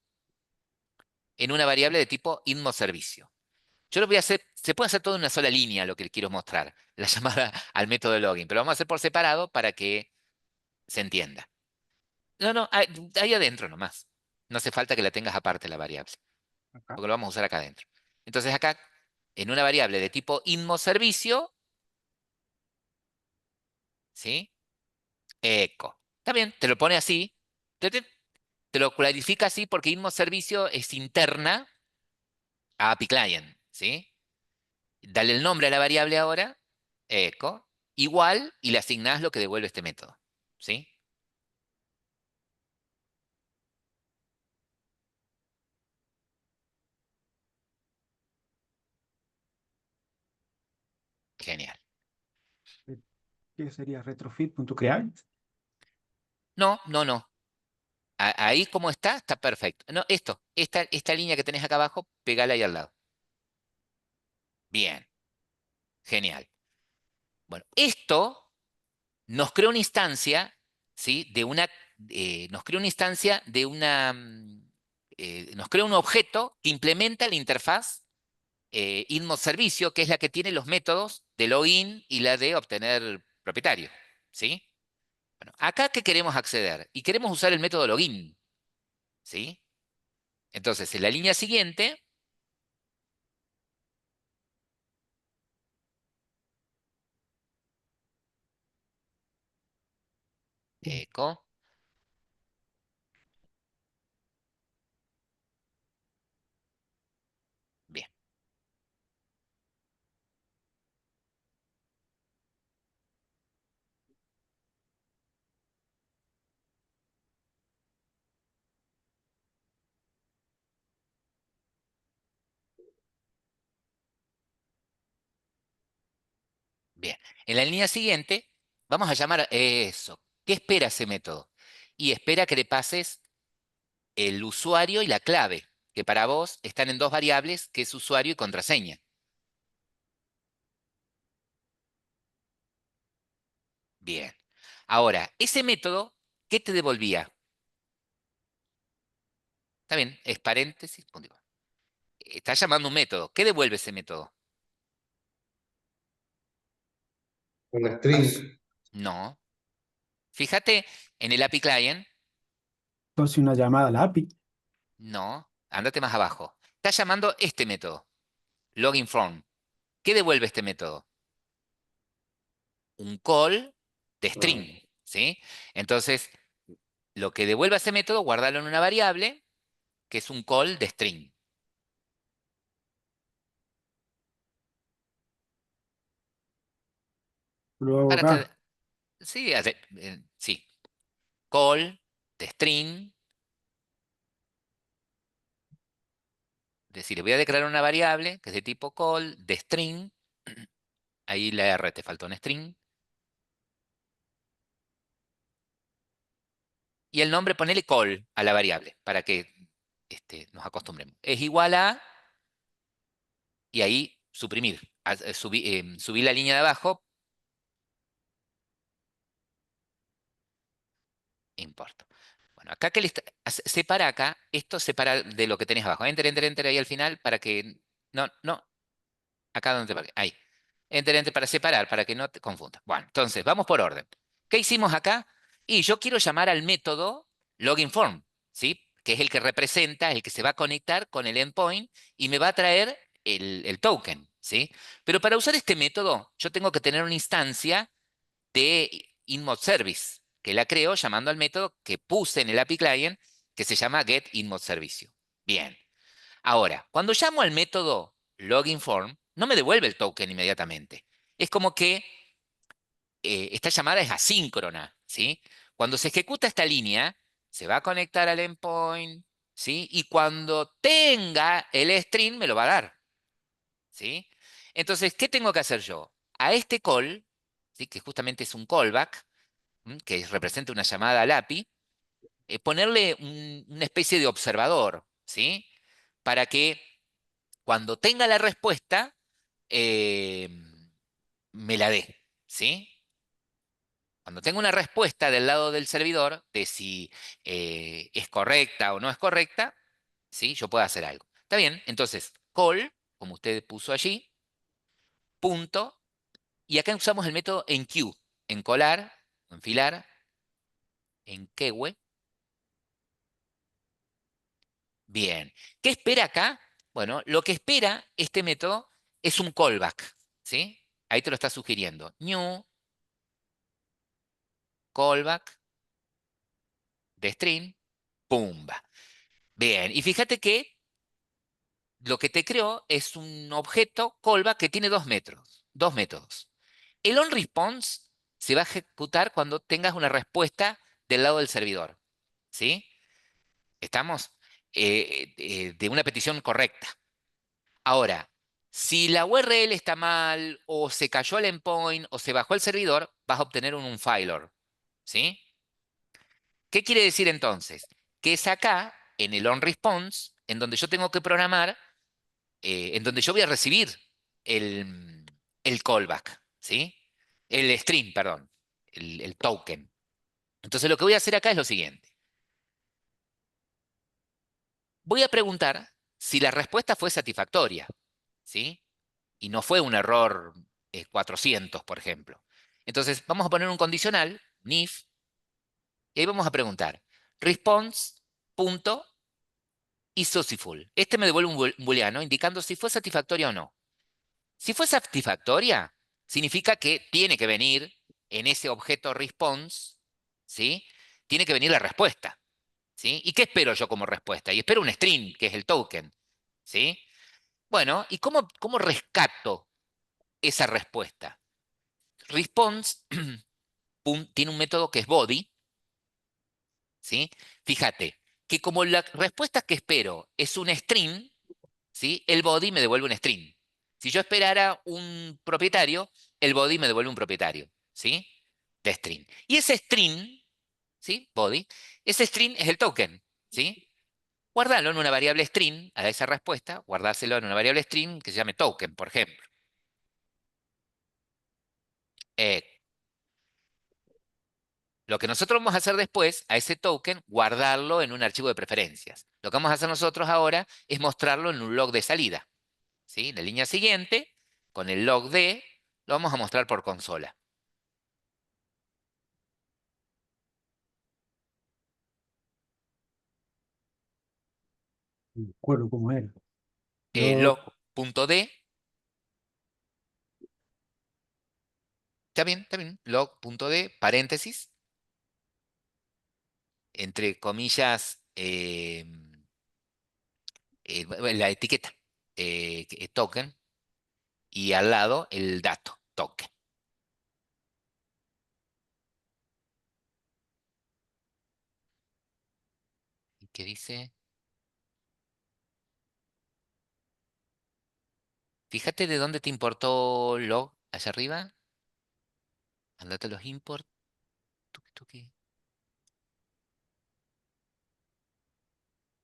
en una variable de tipo inmode servicio. Yo lo voy a hacer, se puede hacer todo en una sola línea lo que les quiero mostrar, la llamada al método de login, pero vamos a hacer por separado para que se entienda. No, no, ahí adentro nomás. No hace falta que la tengas aparte la variable, acá. porque lo vamos a usar acá adentro. Entonces acá, en una variable de tipo inmode servicio, ¿sí? Eco. Está bien, te lo pone así, te lo clarifica así porque inmode servicio es interna a API Client, ¿sí? Dale el nombre a la variable ahora, echo, igual, y le asignás lo que devuelve este método, ¿sí? Genial. ¿Qué sería retrofit.create? No, no, no. Ahí como está perfecto. No, esta línea que tenés acá abajo, pegala ahí al lado. Bien, genial. Bueno, esto nos crea una instancia, ¿sí? Nos crea una instancia de nos crea un objeto que implementa la interfaz InMod servicio, que es la que tiene los métodos de login y la de obtener propietario, ¿sí? Bueno, acá que queremos acceder y queremos usar el método login, ¿sí? Entonces, en la línea siguiente, eco, bien. Bien, en la línea siguiente vamos a llamar a eso. ¿Qué espera ese método? Y espera que le pases el usuario y la clave, que para vos están en dos variables, que es usuario y contraseña. Bien. Ahora, ese método, ¿qué te devolvía? Está bien, es paréntesis, punto igual. Está llamando un método. ¿Qué devuelve ese método? Un string. No. Fíjate en el API Client. Entonces una llamada a la API. No. Ándate más abajo. Está llamando este método. Login from. ¿Qué devuelve este método? Un call de string. ¿Sí? Entonces, lo que devuelve ese método, guardarlo en una variable, que es un call de string. Lo hago Ahora acá. sí, sí. Call de string. Es decir, le voy a declarar una variable que es de tipo call de string. Ahí la R te faltó un string. Y el nombre ponele call a la variable para que nos acostumbremos. Es igual a, y ahí suprimir. Subí la línea de abajo. import. Bueno, acá que separa acá, esto separa de lo que tenés abajo. Enter, enter, enter ahí al final para que... No, no, acá donde te... Ahí. Enter, enter para separar, para que no te confundas. Bueno, entonces, vamos por orden. ¿Qué hicimos acá? Y yo quiero llamar al método loginform, ¿sí? Que es el que representa, el que se va a conectar con el endpoint y me va a traer el token, ¿sí? Pero para usar este método, yo tengo que tener una instancia de InModService, que la creo llamando al método que puse en el API Client, que se llama getInModServicio. Bien. Ahora, cuando llamo al método loginform, no me devuelve el token inmediatamente. Es como que esta llamada es asíncrona, ¿sí? Cuando se ejecuta esta línea, se va a conectar al endpoint, ¿sí? Y cuando tenga el string, me lo va a dar, ¿sí? Entonces, ¿qué tengo que hacer yo? A este call, ¿sí? Que justamente es un callback, que representa una llamada al API, ponerle una especie de observador, ¿sí? Para que cuando tenga la respuesta, eh, me la dé, ¿sí? Cuando tenga una respuesta del lado del servidor de si es correcta o no es correcta, ¿sí? Yo puedo hacer algo. ¿Está bien? Entonces, call, como usted puso allí, punto, y acá usamos el método enqueue, encolar, enfilar, enqueue. Bien. ¿Qué espera acá? Bueno, lo que espera este método es un callback, ¿sí? Ahí te lo está sugiriendo. New, callback, de string, pumba. Bien, y fíjate que lo que te creó es un objeto callback que tiene dos métodos. El onResponse se va a ejecutar cuando tengas una respuesta del lado del servidor, ¿sí? ¿Estamos? De una petición correcta. Ahora, si la URL está mal, o se cayó el endpoint, o se bajó el servidor, vas a obtener un unfailor, ¿sí? ¿Qué quiere decir entonces? Que es acá, en el onResponse, en donde yo tengo que programar, en donde yo voy a recibir el callback, ¿sí? El string, perdón, el token. Entonces lo que voy a hacer acá es lo siguiente. Voy a preguntar si la respuesta fue satisfactoria, ¿sí? Y no fue un error 400, por ejemplo. Entonces vamos a poner un condicional, if, y ahí vamos a preguntar, response.isSuccessful. Este me devuelve un booleano indicando si fue satisfactoria o no. Si fue satisfactoria, significa que tiene que venir en ese objeto response, ¿sí? Tiene que venir la respuesta, ¿sí? ¿Y qué espero yo como respuesta? Y espero un string, que es el token, ¿sí? Bueno, ¿y cómo rescato esa respuesta? Response tiene un método que es body, ¿sí? Fíjate que como la respuesta que espero es un string, ¿sí? El body me devuelve un string. Si yo esperara un propietario, el body me devuelve un propietario, ¿sí? De string. Y ese string, ¿sí? Body, ese string es el token, ¿sí? Guardarlo en una variable string, a esa respuesta, guardárselo en una variable string que se llame token, por ejemplo. Eh, lo que nosotros vamos a hacer después, a ese token, guardarlo en un archivo de preferencias. Lo que vamos a hacer nosotros ahora es mostrarlo en un log de salida, ¿sí? La línea siguiente, con el log de, lo vamos a mostrar por consola. No me acuerdo cómo era. Log, Log.d, está bien, log.d, paréntesis, entre comillas, la etiqueta, token, y al lado el dato, token. ¿Y qué dice? Fíjate de dónde te importó log allá arriba. Andate a los import. Tuki, tuki.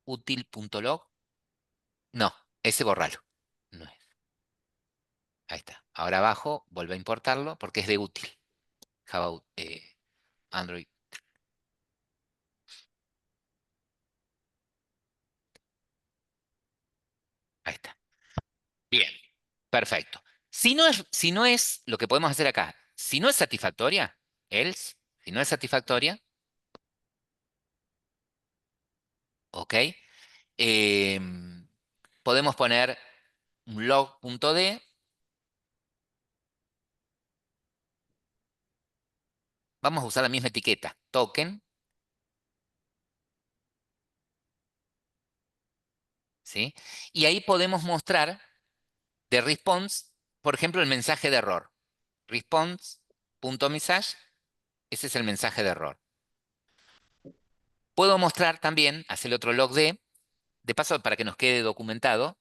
Util.log. No, ese borralo. No es. Ahí está. Ahora abajo, vuelve a importarlo porque es de útil. Java, Android. Ahí está. Bien, perfecto. Si no es lo que podemos hacer acá, si no es satisfactoria, else, si no es satisfactoria, ¿ok? Em, Podemos poner un log.d. Vamos a usar la misma etiqueta, token, ¿sí? Y ahí podemos mostrar de response, por ejemplo, el mensaje de error. Response.message, ese es el mensaje de error. Puedo mostrar también, hacerle otro log de paso para que nos quede documentado,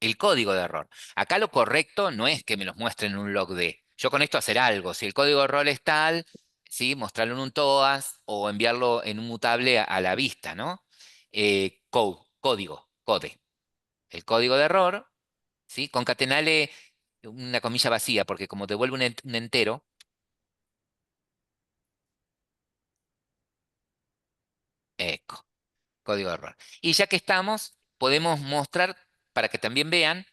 el código de error. Acá lo correcto no es que me los muestren en un log D. Yo con esto hacer algo. Si el código de error es tal, ¿sí? Mostrarlo en un TOAS o enviarlo en un mutable a la vista, ¿no? Code. El código de error, ¿sí? Concatenale una comilla vacía, porque como devuelve un entero, eco, código de error. Y ya que estamos, podemos mostrar, para que también vean,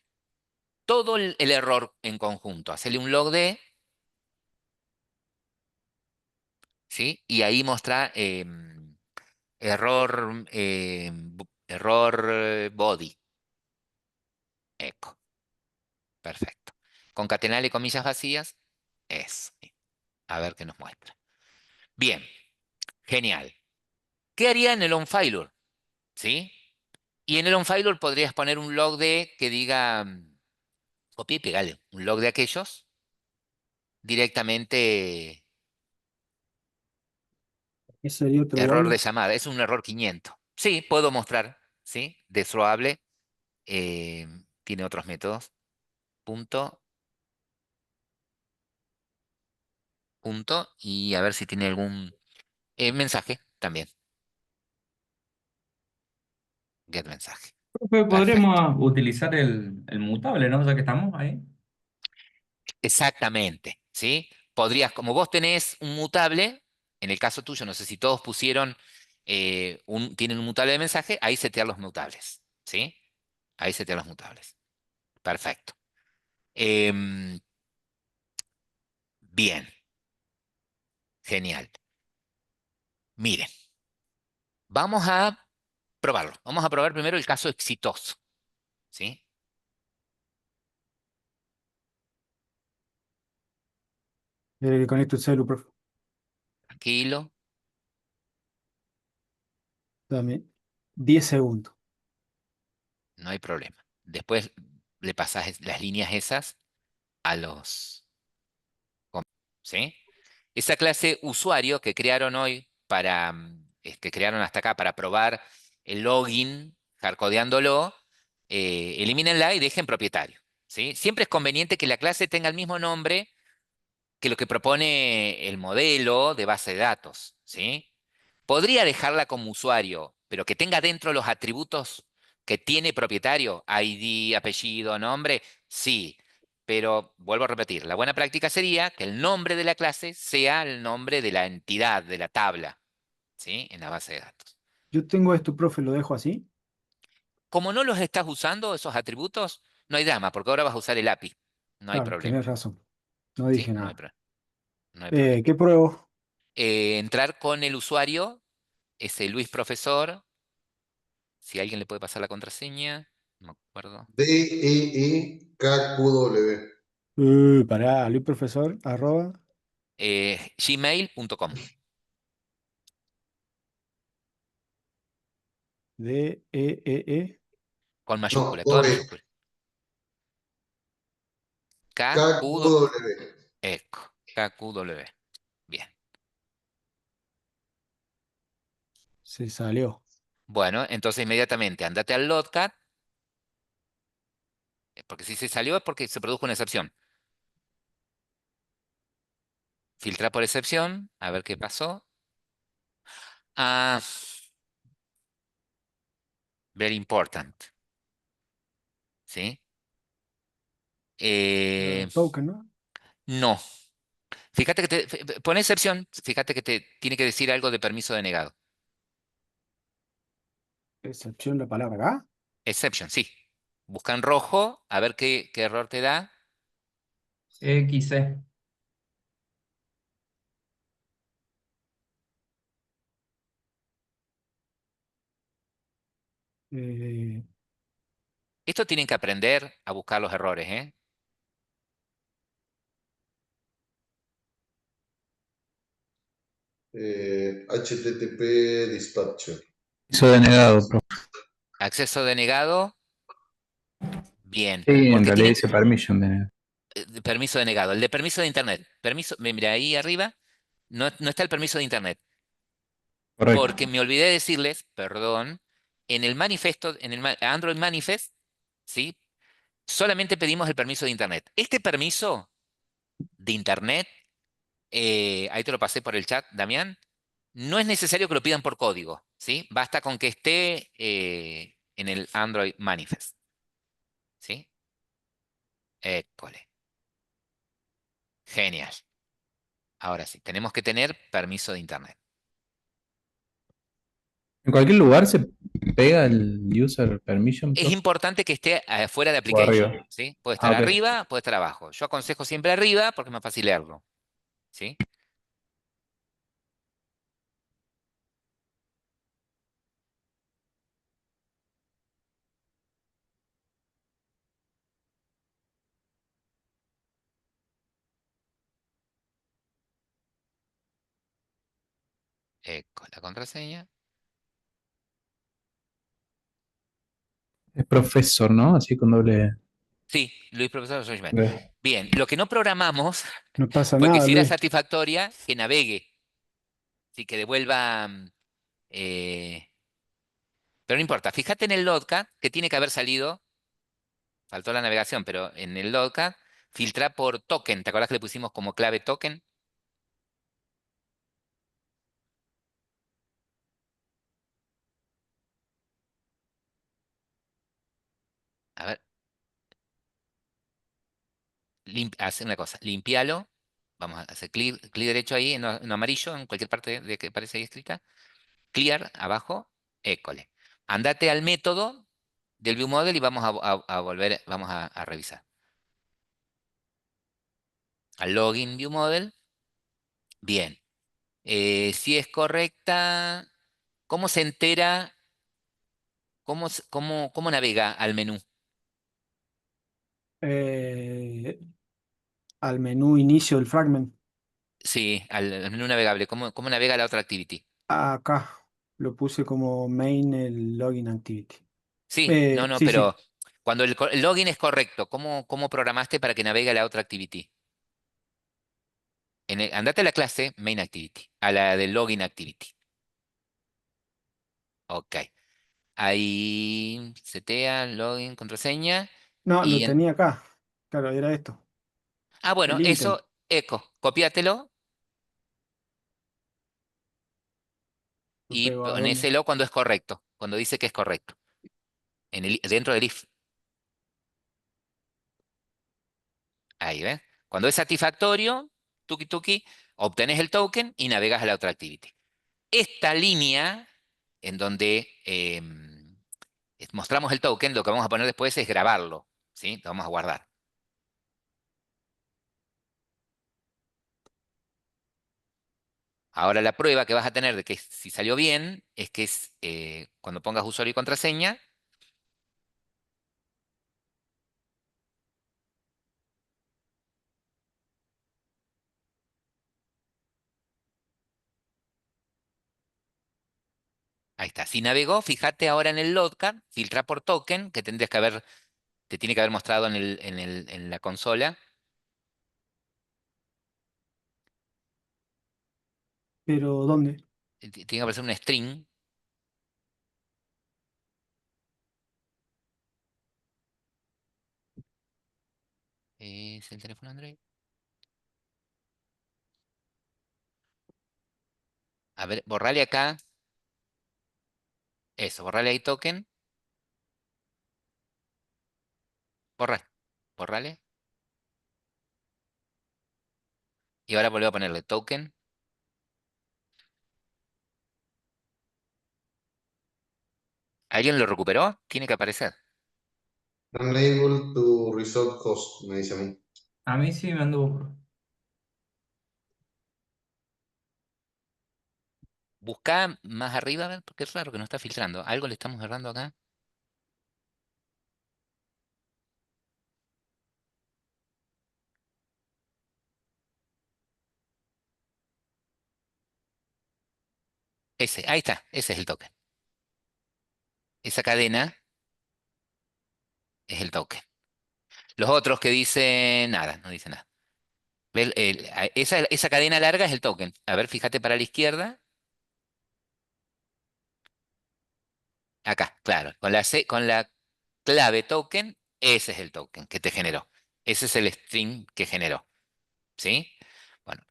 todo el error en conjunto. Hacerle un log D, ¿sí? Y ahí mostrar error body. Eco. Perfecto. Concatenale comillas vacías. Es. A ver qué nos muestra. Bien. Genial. ¿Qué haría en el onFailure? ¿Sí? Y en el onFailure podrías poner un log de que diga, copia y pegale, un log de aquellos directamente Ese sería otro error de igual. llamada. Es un error 500. Sí, puedo mostrar. ¿Sí? Destruable. Tiene otros métodos. Punto. Punto. Y a ver si tiene algún mensaje también. Get mensaje. Profe, Perfecto. podremos utilizar el mutable, ¿no? Ya que estamos ahí. Exactamente. ¿Sí? Podrías, como vos tenés un mutable, en el caso tuyo, no sé si todos pusieron, tienen un mutable de mensaje, ahí setear los mutables. ¿Sí? Ahí setear los mutables. Perfecto. Em, Bien. Genial. Miren, vamos a probarlo. Vamos a probar primero el caso exitoso. ¿Sí? Le conecto el celu, profe. Tranquilo. Dame 10 segundos. No hay problema. Después le pasas las líneas esas a los... ¿Sí? Esa clase usuario que crearon hoy para, que crearon hasta acá para probar el login, hardcodeándolo, elimínenla y dejen propietario. ¿Sí? Siempre es conveniente que la clase tenga el mismo nombre que lo que propone el modelo de base de datos. ¿Sí? Podría dejarla como usuario, pero que tenga dentro los atributos que tiene propietario, ID, apellido, nombre, sí. Pero vuelvo a repetir, la buena práctica sería que el nombre de la clase sea el nombre de la entidad, de la tabla, ¿sí? En la base de datos. Yo tengo esto, profe, lo dejo así. Como no los estás usando, esos atributos, no hay drama, porque ahora vas a usar el API. No hay Claro, problema, tenés razón. No ¿sí? dije No hay, nada. no hay problema. ¿Qué pruebo? Entrar con el usuario, ese Luis Profesor, si alguien le puede pasar la contraseña, no me acuerdo. DIIKQW. Pará, Luis Profesor, arroba, Gmail.com, D-E-E-E, con No, mayúscula, toda OE. mayúscula. KQ, KQW. eco, KQW. Bien. se salió. Bueno, entonces inmediatamente andate al Lotcat, porque si se salió es porque se produjo una excepción. Filtra por excepción, a ver qué pasó. Ah, very important. ¿Sí? Eh, Token, ¿no? no. Fíjate que pone excepción, fíjate que te tiene que decir algo de permiso denegado. Excepción la palabra acá. Exception, sí. Busca en rojo, a ver qué error te da. XC. Eh, Esto tienen que aprender a buscar los errores, ¿eh? HTTP dispatcher. Eso denegado, profe. Acceso denegado, bien. Sí, en Porque realidad tienen dice permission denegado. permiso denegado. El de permiso de Internet. Permiso, mira ahí arriba, no está el permiso de Internet. Correcto. Porque me olvidé de decirles, perdón, en el manifiesto, en el Android Manifest, ¿sí? Solamente pedimos el permiso de Internet. Este permiso de Internet, ahí te lo pasé por el chat, Damián, no es necesario que lo pidan por código, ¿sí? Basta con que esté en el Android Manifest, ¿sí? École. Genial. Ahora sí, tenemos que tener permiso de Internet. En cualquier lugar se pega el user permission, Es profe, importante que esté fuera de o arriba. application, ¿sí? Puede Ah, estar ok. arriba, puede estar abajo. Yo aconsejo siempre arriba porque es más fácil leerlo, ¿sí? Con la contraseña. Es profesor, ¿no? Así con doble. Sí, Luis Profesor Soyman. Ok. Bien, lo que no programamos no pasa fue que nada, si era Luis. satisfactoria, que navegue, sí, que devuelva. Eh, pero no importa, fíjate en el logcat que tiene que haber salido, faltó la navegación, pero en el logcat filtra por token. ¿Te acuerdas que le pusimos como clave token? A ver, hace una cosa, limpialo. Vamos a hacer clic derecho ahí en lo amarillo, en cualquier parte de que aparece ahí escrita. Clear, abajo, école. Andate al método del ViewModel y vamos a volver, vamos a revisar. Al login ViewModel. Bien. Si es correcta, ¿cómo se entera? ¿Cómo navega al menú? Eh, al menú inicio del fragment. Sí, al menú navegable. ¿Cómo navega la otra activity? Acá lo puse como main el login activity. Sí, no, Sí, sí. pero cuando el login es correcto, ¿cómo programaste para que navegue a la otra activity? Andate a la clase main activity, a la del login activity. Ok. Ahí setea, login, contraseña. No, lo Y tenía acá. Claro, era esto. bueno, El Intel. eso, eco, copiátelo Lo y pego a dónde. ponéselo cuando es correcto, cuando dice que es correcto, dentro del if. Ahí, ¿ves? Cuando es satisfactorio, tuki tuki, obtenés el token y navegas a la otra activity. Esta línea en donde mostramos el token, lo que vamos a poner después es grabarlo, ¿sí? Lo vamos a guardar. Ahora la prueba que vas a tener de que si salió bien es que cuando pongas usuario y contraseña, ahí está. Si navegó, fíjate ahora en el logcat, filtra por token, que te tiene que haber mostrado en la consola. Pero ¿dónde? Tiene que aparecer un string. ¿Es el teléfono Android? A ver, borrale acá. Eso, borrale ahí token. Borra. Borrale. Y ahora vuelvo a ponerle token. ¿Alguien lo recuperó? Tiene que aparecer. Unable to resolve host, me dice a mí. A mí sí me anduvo. Busca más arriba, a ver, porque es raro que no está filtrando. Algo le estamos errando acá. Ese, ahí está, ese es el token. Esa cadena es el token. Los otros que dicen nada, no dicen nada. Esa cadena larga es el token. A ver, fíjate para la izquierda. Acá, claro. Con la clave token, ese es el token que te generó. Ese es el string que generó. ¿Sí? Bueno,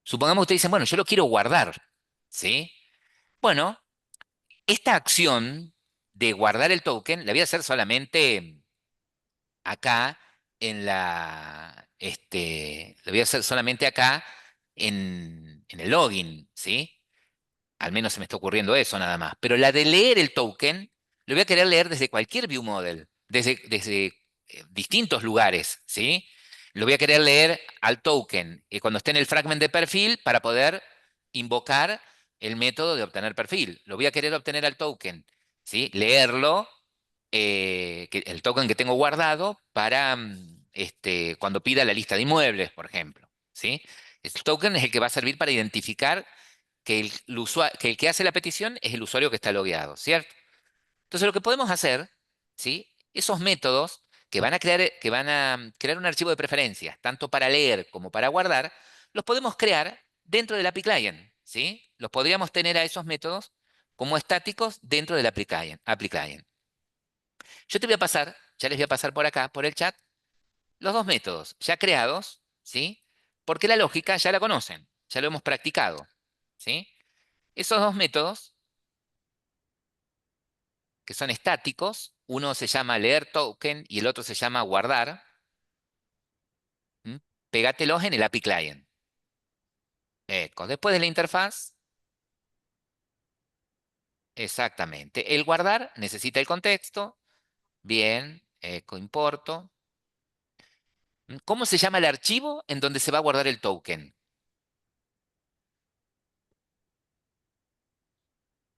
supongamos que ustedes dicen, bueno, yo lo quiero guardar. ¿Sí? Bueno, esta acción de guardar el token la voy a hacer solamente acá lo voy a hacer solamente acá en el login, ¿sí? Al menos se me está ocurriendo eso nada más. Pero la de leer el token, lo voy a querer leer desde cualquier view model, desde distintos lugares, ¿sí? Lo voy a querer leer al token cuando esté en el fragment de perfil para poder invocar el método de obtener perfil. Lo voy a querer obtener al token, ¿sí? Leerlo, el token que tengo guardado para cuando pida la lista de inmuebles, por ejemplo, ¿sí? Este token es el que va a servir para identificar que que el que hace la petición es el usuario que está logueado, ¿cierto? Entonces lo que podemos hacer, ¿sí? Esos métodos que van a crear un archivo de preferencias, tanto para leer como para guardar, los podemos crear dentro del API Client, ¿sí? Los podríamos tener a esos métodos como estáticos dentro del API Client. Yo te voy a pasar, ya les voy a pasar por acá, por el chat, los dos métodos ya creados, ¿sí? Porque la lógica ya la conocen, ya lo hemos practicado, ¿sí? Esos dos métodos que son estáticos, uno se llama leer token y el otro se llama guardar, ¿m? Pégatelos en el API Client. Después de la interfaz, exactamente. El guardar necesita el contexto. Bien, importo. ¿Cómo se llama el archivo en donde se va a guardar el token?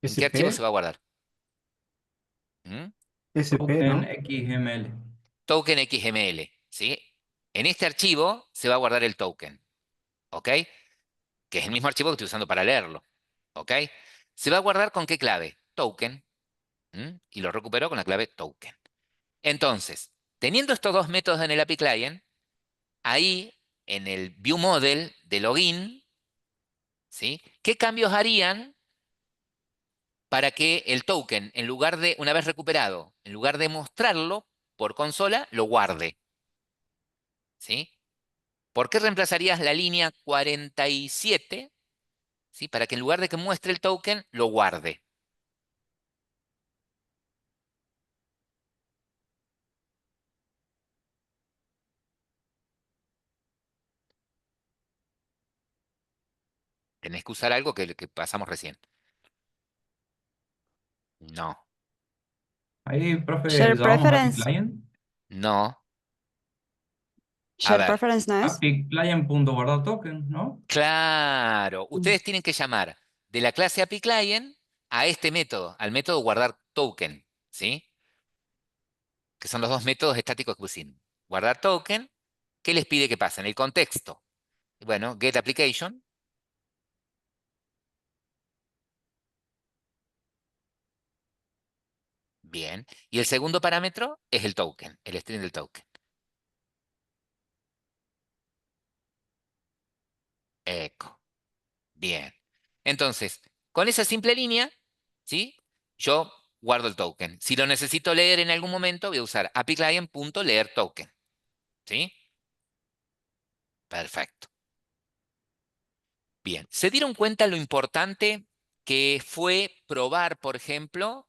¿En qué archivo se SP, va a guardar? ¿Mm? SP, Token ¿no? XML. Token XML, ¿sí? En este archivo se va a guardar el token, ¿ok? Que es el mismo archivo que estoy usando para leerlo, ¿ok? ¿Se va a guardar con qué clave? Token. Y lo recupero con la clave token. Entonces, teniendo estos dos métodos en el API Client, ahí en el View Model de login, ¿sí? ¿Qué cambios harían para que el token, en lugar de, una vez recuperado, en lugar de mostrarlo por consola, lo guarde? ¿Sí? ¿Por qué reemplazarías la línea 47, ¿sí? Para que en lugar de que muestre el token, lo guarde? Tenés que usar algo que pasamos recién. No, Ahí, profe, Share llamamos API preference. Client. no. A Share ver, preference no es. API Client.guardar token, ¿no? claro. Mm. Ustedes tienen que llamar de la clase API Client a este método, al método guardar token, ¿sí? Que son los dos métodos estáticos que pusimos. Guardar token, ¿qué les pide que pase? En el contexto. Bueno, get application. Bien. Y el segundo parámetro es el token, el string del token. Eco. Bien. Entonces, con esa simple línea, ¿sí? Yo guardo el token. Si lo necesito leer en algún momento, voy a usar API Client.leer token. ¿Sí? Perfecto. Bien. ¿Se dieron cuenta lo importante que fue probar, por ejemplo,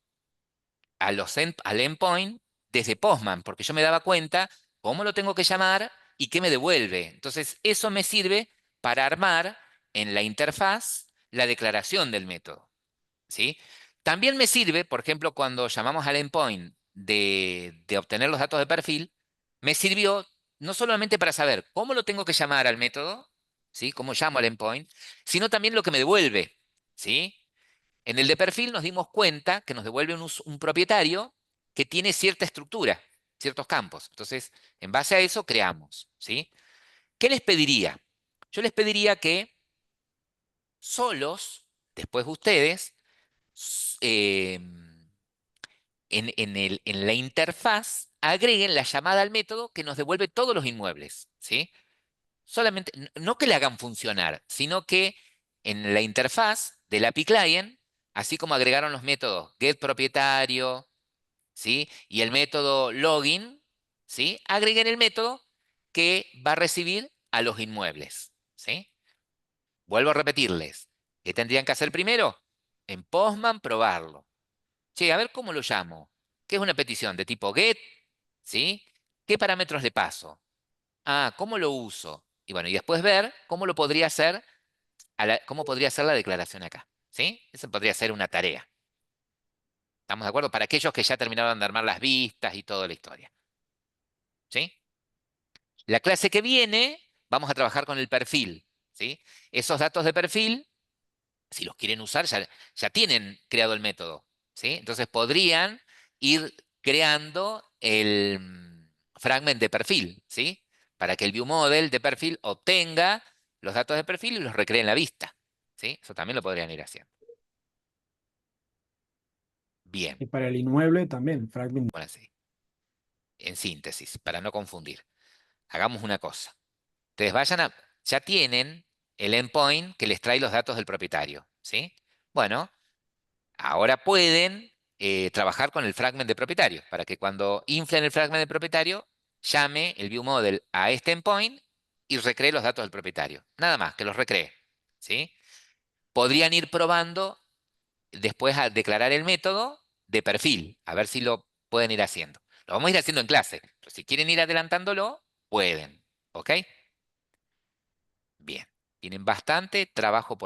al endpoint desde Postman? Porque yo me daba cuenta cómo lo tengo que llamar y qué me devuelve. Entonces, eso me sirve para armar en la interfaz la declaración del método. ¿Sí? También me sirve, por ejemplo, cuando llamamos al endpoint de obtener los datos de perfil, me sirvió no solamente para saber cómo lo tengo que llamar al método, ¿sí? Cómo llamo al endpoint, sino también lo que me devuelve, ¿sí? En el de perfil nos dimos cuenta que nos devuelve un propietario que tiene cierta estructura, ciertos campos. Entonces, en base a eso, creamos, ¿sí? ¿Qué les pediría? Yo les pediría que solos, después de ustedes, en la interfaz agreguen la llamada al método que nos devuelve todos los inmuebles, ¿sí? Solamente, no que le hagan funcionar, sino que en la interfaz del API Client, así como agregaron los métodos getPropietario, ¿sí? Y el método login, ¿sí? Agreguen el método que va a recibir a los inmuebles, ¿sí? Vuelvo a repetirles. ¿Qué tendrían que hacer primero? En Postman probarlo. Che, a ver cómo lo llamo. ¿Qué es una petición? De tipo get, ¿sí? ¿Qué parámetros le paso? Ah, ¿cómo lo uso? Y bueno, y después ver cómo lo podría hacer, cómo podría ser la declaración acá, ¿sí? Esa podría ser una tarea. ¿Estamos de acuerdo? Para aquellos que ya terminaron de armar las vistas y toda la historia, ¿sí? La clase que viene, vamos a trabajar con el perfil, ¿sí? Esos datos de perfil, si los quieren usar, ya tienen creado el método, ¿sí? Entonces podrían ir creando el fragment de perfil, ¿sí? Para que el viewModel de perfil obtenga los datos de perfil y los recree en la vista, ¿sí? Eso también lo podrían ir haciendo. Bien, Y para el inmueble también, fragment. bueno, sí. En síntesis, para no confundir, hagamos una cosa. Ustedes ya tienen el endpoint que les trae los datos del propietario, ¿sí? Bueno, ahora pueden trabajar con el fragment de propietario para que cuando inflen el fragment de propietario, llame el viewModel a este endpoint y recree los datos del propietario. Nada más, que los recree, ¿sí? Podrían ir probando después a declarar el método de perfil, a ver si lo pueden ir haciendo. Lo vamos a ir haciendo en clase, pero si quieren ir adelantándolo, pueden, ¿ok? Bien, tienen bastante trabajo por